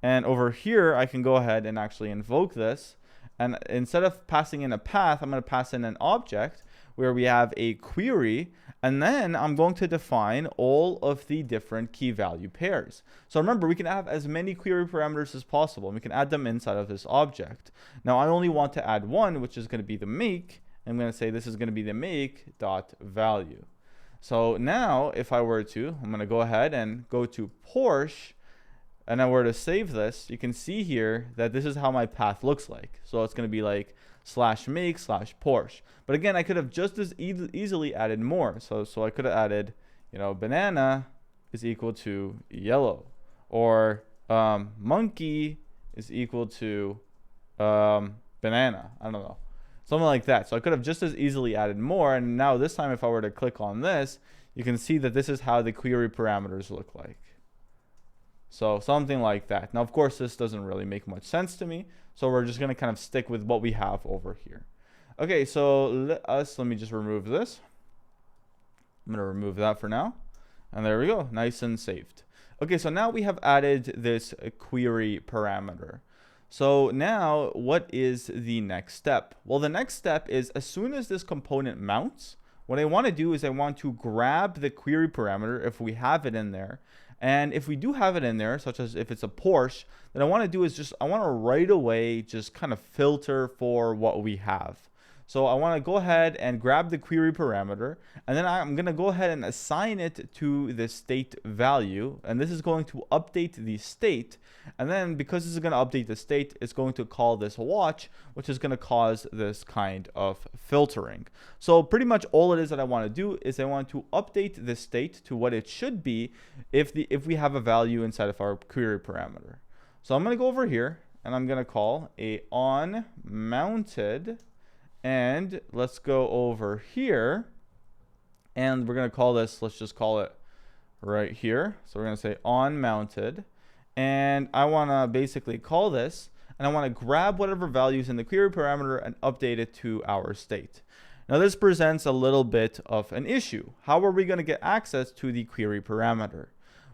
And over here, I can go ahead and actually invoke this. And instead of passing in a path, I'm going to pass in an object where we have a query, and then I'm going to define all of the different key value pairs. So remember, we can have as many query parameters as possible, and we can add them inside of this object. Now, I only want to add one, which is going to be the make. I'm going to say this is going to be the make dot value. So now, if I were to, I'm going to go ahead and go to Porsche, and I were to save this, you can see here that this is how my path looks like. So it's going to be like /make /Porsche. But again, I could have just as easily added more. So I could have added, banana is equal to yellow, or monkey is equal to banana. I don't know, something like that. So I could have just as easily added more. And now this time, if I were to click on this, you can see that this is how the query parameters look like. So something like that. Now, of course, this doesn't really make much sense to me. So we're just going to kind of stick with what we have over here. Okay, so let me just remove this. I'm going to remove that for now. And there we go, nice and saved. Okay, so now we have added this query parameter. So now what is the next step? Well, the next step is as soon as this component mounts, what I want to do is I want to grab the query parameter if we have it in there. And if we do have it in there, such as if it's a Porsche, then I want to do is I want to right away just kind of filter for what we have. So I want to go ahead and grab the query parameter, and then I'm going to go ahead and assign it to the state value. And this is going to update the state. And then because this is going to update the state, it's going to call this watch, which is going to cause this kind of filtering. So pretty much all it is that I want to do is I want to update the state to what it should be if we have a value inside of our query parameter. So I'm going to go over here and I'm going to call a onMounted. And let's go over here and we're going to call this, let's just call it right here. So we're going to say onMounted, and I want to basically call this, and I want to grab whatever values in the query parameter and update it to our state. Now this presents a little bit of an issue. How are we going to get access to the query parameter?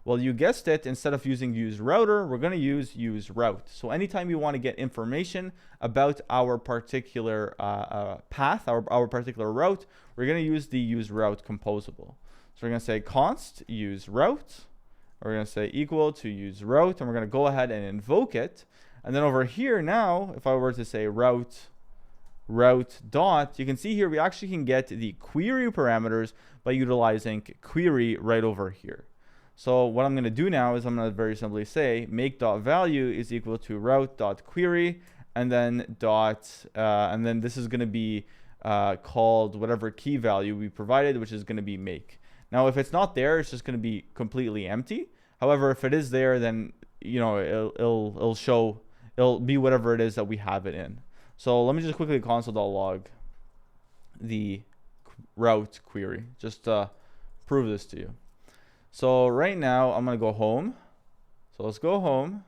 Well, you guessed it, instead of using useRouter, we're going to use useRoute. So anytime you want to get information about our particular path, our particular route, we're going to use the useRoute composable. So we're going to say const useRoute. We're going to say equal to useRoute, and we're going to go ahead and invoke it. And then over here now, if I were to say route dot, you can see here we actually can get the query parameters by utilizing query right over here. So what I'm going to do now is I'm going to very simply say make.value is equal to route.query, and then and then this is going to be called whatever key value we provided, which is going to be make. Now, if it's not there, it's just going to be completely empty. However, if it is there, then it'll be whatever it is that we have it in. So let me just quickly console.log the route query, just to prove this to you. So right now I'm going to go home. So let's go home.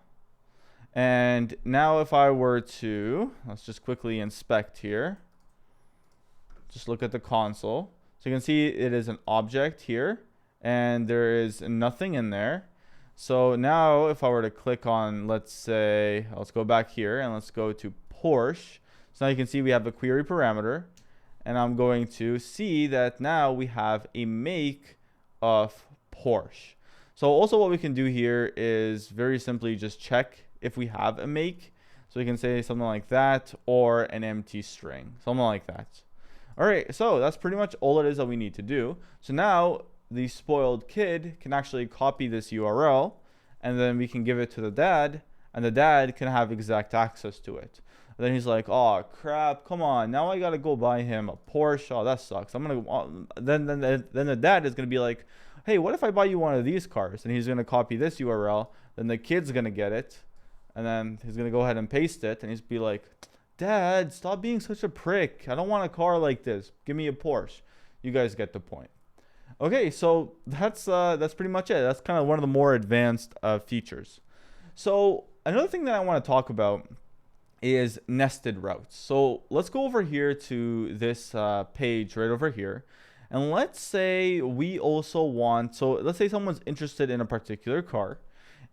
And now if I were to, let's just quickly inspect here. Just look at the console. So you can see it is an object here and there is nothing in there. So now if I were to click on, let's go back here and let's go to Porsche. So now you can see we have a query parameter, and I'm going to see that now we have a make of Porsche. So also what we can do here is very simply just check if we have a make. So we can say something like that, or an empty string, something like that. All right, so that's pretty much all it is that we need to do. So now the spoiled kid can actually copy this URL, and then we can give it to the dad, and the dad can have exact access to it. And then he's like, oh crap, come on, now I gotta go buy him a Porsche. Oh, that sucks. I'm gonna then the dad is gonna be like, hey, what if I buy you one of these cars? And he's gonna copy this URL. Then the kid's gonna get it, and then he's gonna go ahead and paste it, and he's be like, Dad, stop being such a prick. I don't want a car like this. Give me a Porsche. You guys get the point. Okay, so that's pretty much it. That's kind of one of the more advanced features. So another thing that I want to talk about is nested routes. So let's go over here to this page right over here. And let's say we also want, so let's say someone's interested in a particular car.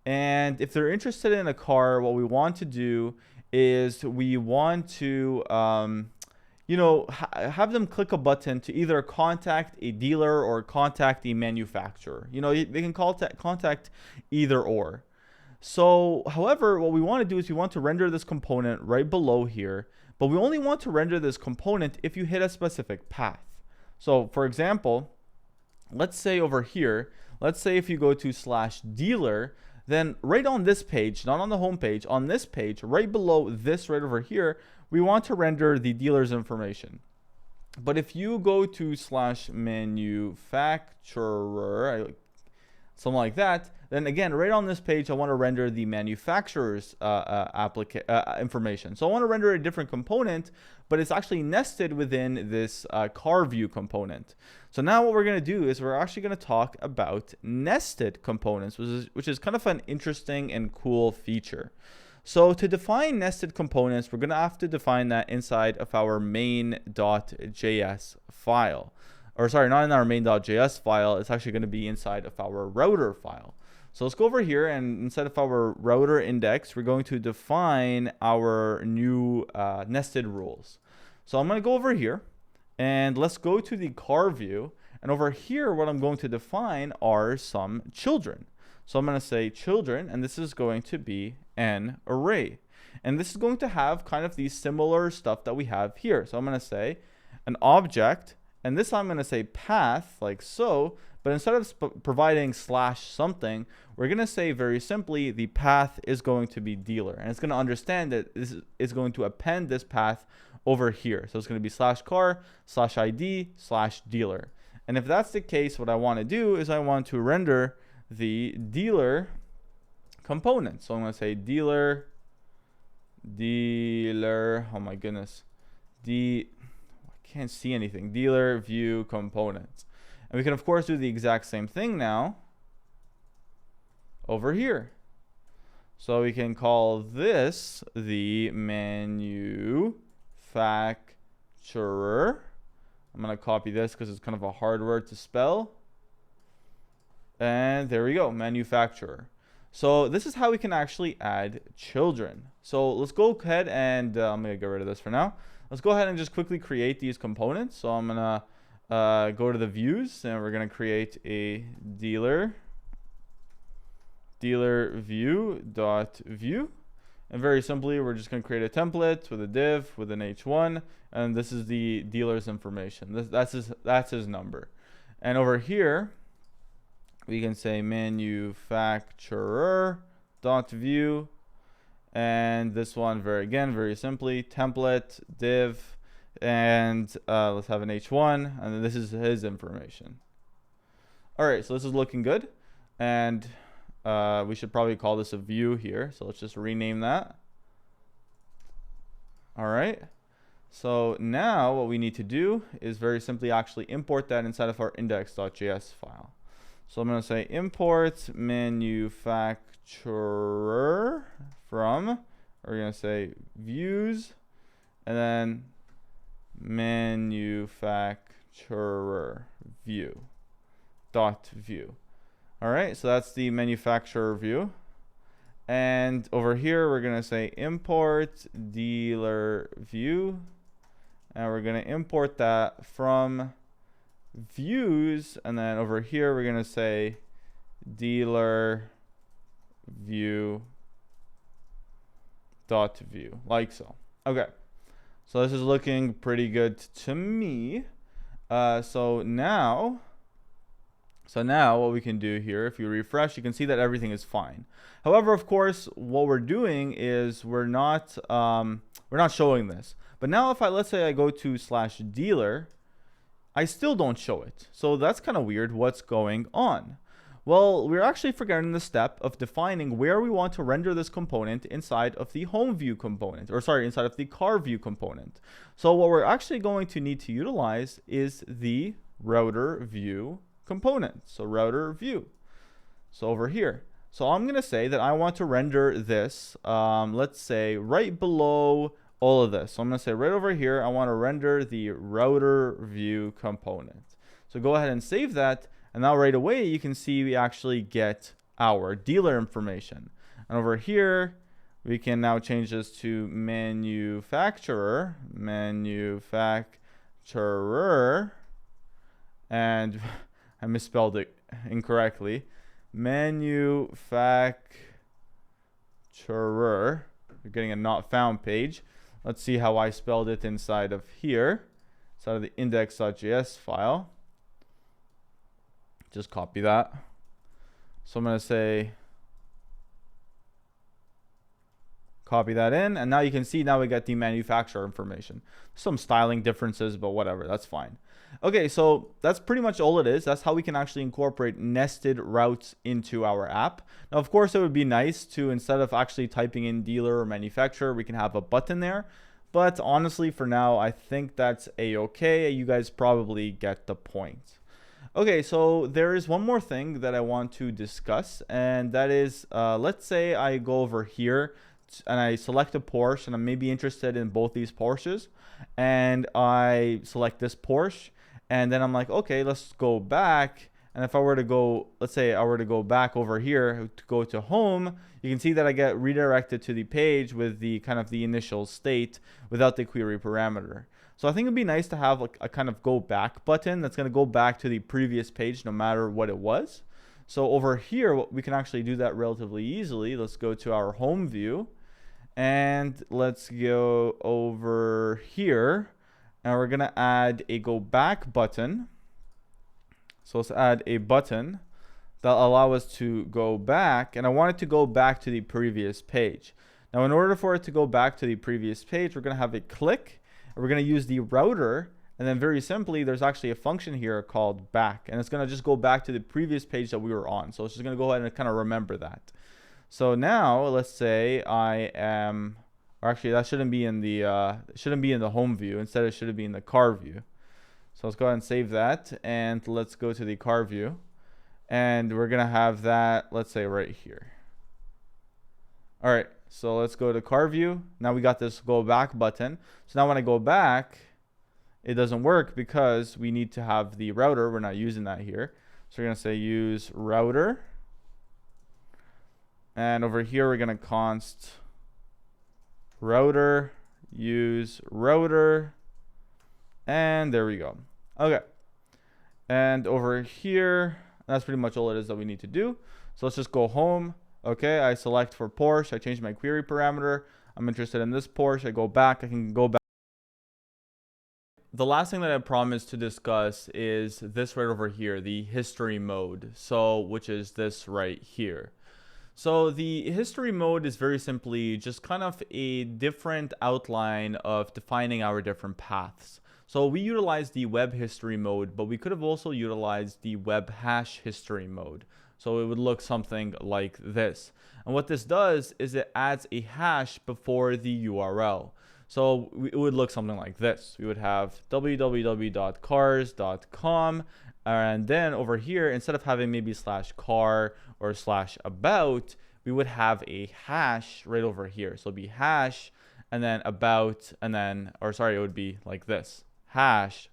And if they're interested in a car, what we want to do is we want to, have them click a button to either contact a dealer or contact the manufacturer. They can contact either or. So, however, what we want to do is we want to render this component right below here, but we only want to render this component if you hit a specific path. So, for example, let's say over here, let's say if you go to /dealer, then right on this page, not on the home page, on this page, right below this right over here, we want to render the dealer's information. But if you go to /manufacturer, something like that, then again, right on this page, I want to render the manufacturer's information. So I want to render a different component, but it's actually nested within this car view component. So now what we're going to do is we're actually going to talk about nested components, which is kind of an interesting and cool feature. So to define nested components, we're going to have to define that inside of our main.js file. Or sorry, not in our main.js file. It's actually going to be inside of our router file. So let's go over here, and instead of our router index, we're going to define our new nested rules. So I'm going to go over here, and let's go to the car view. And over here, what I'm going to define are some children. So I'm going to say children, and this is going to be an array. And this is going to have kind of the similar stuff that we have here. So I'm going to say an object, and this I'm going to say path, like so. But instead of providing slash something, we're going to say very simply the path is going to be dealer. And it's going to understand that this is going to append this path over here. So it's going to be slash car, slash ID, slash dealer. And if that's the case, what I want to do is I want to render the dealer component. So I'm going to say dealer, oh my goodness, I can't see anything, dealer view component. And we can of course do the exact same thing now over here. So we can call this the manufacturer. I'm going to copy this because it's kind of a hard word to spell. And there we go, manufacturer. So this is how we can actually add children. So let's go ahead and I'm going to get rid of this for now. Let's go ahead and just quickly create these components. So I'm going to go to the views, and we're going to create a dealer view. And very simply, we're just going to create a template with a div with an h1, and this is the dealer's information. That's his number. And over here, we can say manufacturer.view, and this one very simply template div, and let's have an h1, and then this is his information. All right, so this is looking good, and we should probably call this a view here. So let's just rename that. All right. So now what we need to do is very simply actually import that inside of our index.js file. So I'm going to say import manufacturer from, we're going to say views, and then manufacturer view dot view. All right, so that's the manufacturer view. And over here, we're going to say import dealer view. And we're going to import that from views. And then over here, we're going to say dealer view dot view, like so. Okay, so this is looking pretty good to me. So now what we can do here, if you refresh, you can see that everything is fine. However, of course, what we're doing is we're not showing this. But now if let's say I go to /dealer, I still don't show it. So that's kind of weird. What's going on? Well, we're actually forgetting the step of defining where we want to render this component inside of the home view component, or sorry, inside of the car view component. So what we're actually going to need to utilize is the RouterView component. So RouterView. So over here. So I'm going to say that I want to render this, let's say right below all of this. So I'm going to say right over here, I want to render the RouterView component. So go ahead and save that. And now right away, you can see we actually get our dealer information. And over here, we can now change this to manufacturer, and I misspelled it incorrectly. Manufacturer. You're getting a not found page. Let's see how I spelled it inside of here, inside of the index.js file. Just copy that. So I'm going to say copy that in, and now you can see now we get the manufacturer information. Some styling differences, but whatever, that's fine. Okay, so that's pretty much all it is. That's how we can actually incorporate nested routes into our app. Now, of course, it would be nice to, instead of actually typing in dealer or manufacturer, we can have a button there. But honestly, for now, I think that's a-okay. You guys probably get the point. Okay, so there is one more thing that I want to discuss, and that is, let's say I go over here and I select a Porsche, and I'm maybe interested in both these Porsches, and I select this Porsche, and then I'm like, okay, let's go back And if I were to go, let's say I were to go back over here to go to home, you can see that I get redirected to the page with the kind of the initial state without the query parameter. So I think it'd be nice to have like a kind of go back button that's going to go back to the previous page no matter what it was. So over here, we can actually do that relatively easily. Let's go to our home view and let's go over here and we're going to add a go back button. So let's add a button that'll allow us to go back, and I want it to go back to the previous page. Now, in order for it to go back to the previous page, we're going to have a click, and we're going to use the router, and then very simply, there's actually a function here called back, and it's going to just go back to the previous page that we were on. So it's just going to go ahead and kind of remember that. So now, let's say I am, or actually that shouldn't be in the home view. Instead, it should be in the car view. So let's go ahead and save that, and let's go to the car view, and we're gonna have that, let's say right here. All right, so let's go to car view. Now we got this go back button. So now when I go back, it doesn't work because we need to have the router. We're not using that here. So we're gonna say use router, and over here we're gonna const router use router. And there we go. Okay. And over here, that's pretty much all it is that we need to do. So let's just go home. Okay, I select for Porsche. I change my query parameter. I'm interested in this Porsche. I go back. I can go back. The last thing that I promised to discuss is this right over here, the history mode. So, which is this right here. So the history mode is very simply just kind of a different outline of defining our different paths. So we utilize the web history mode, but we could have also utilized the web hash history mode. So it would look something like this. And what this does is it adds a hash before the URL. So it would look something like this. We would have www.cars.com. And then over here, instead of having maybe /car or /about, we would have a hash right over here. So it'd be hash and then about, and then, or sorry, it would be like this. Hash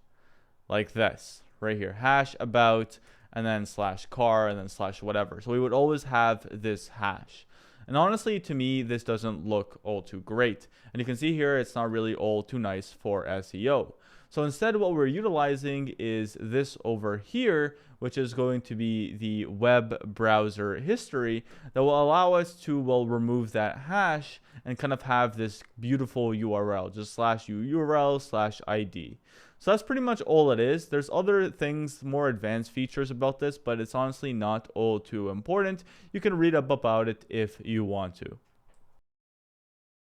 like this right here, hash about, and then /car, and then /whatever. So we would always have this hash. And honestly, to me, this doesn't look all too great. And you can see here, it's not really all too nice for SEO. So instead, what we're utilizing is this over here, which is going to be the web browser history that will allow us to, well, remove that hash and kind of have this beautiful URL, just /URL/ID. So that's pretty much all it is. There's other things, more advanced features about this, but it's honestly not all too important. You can read up about it if you want to.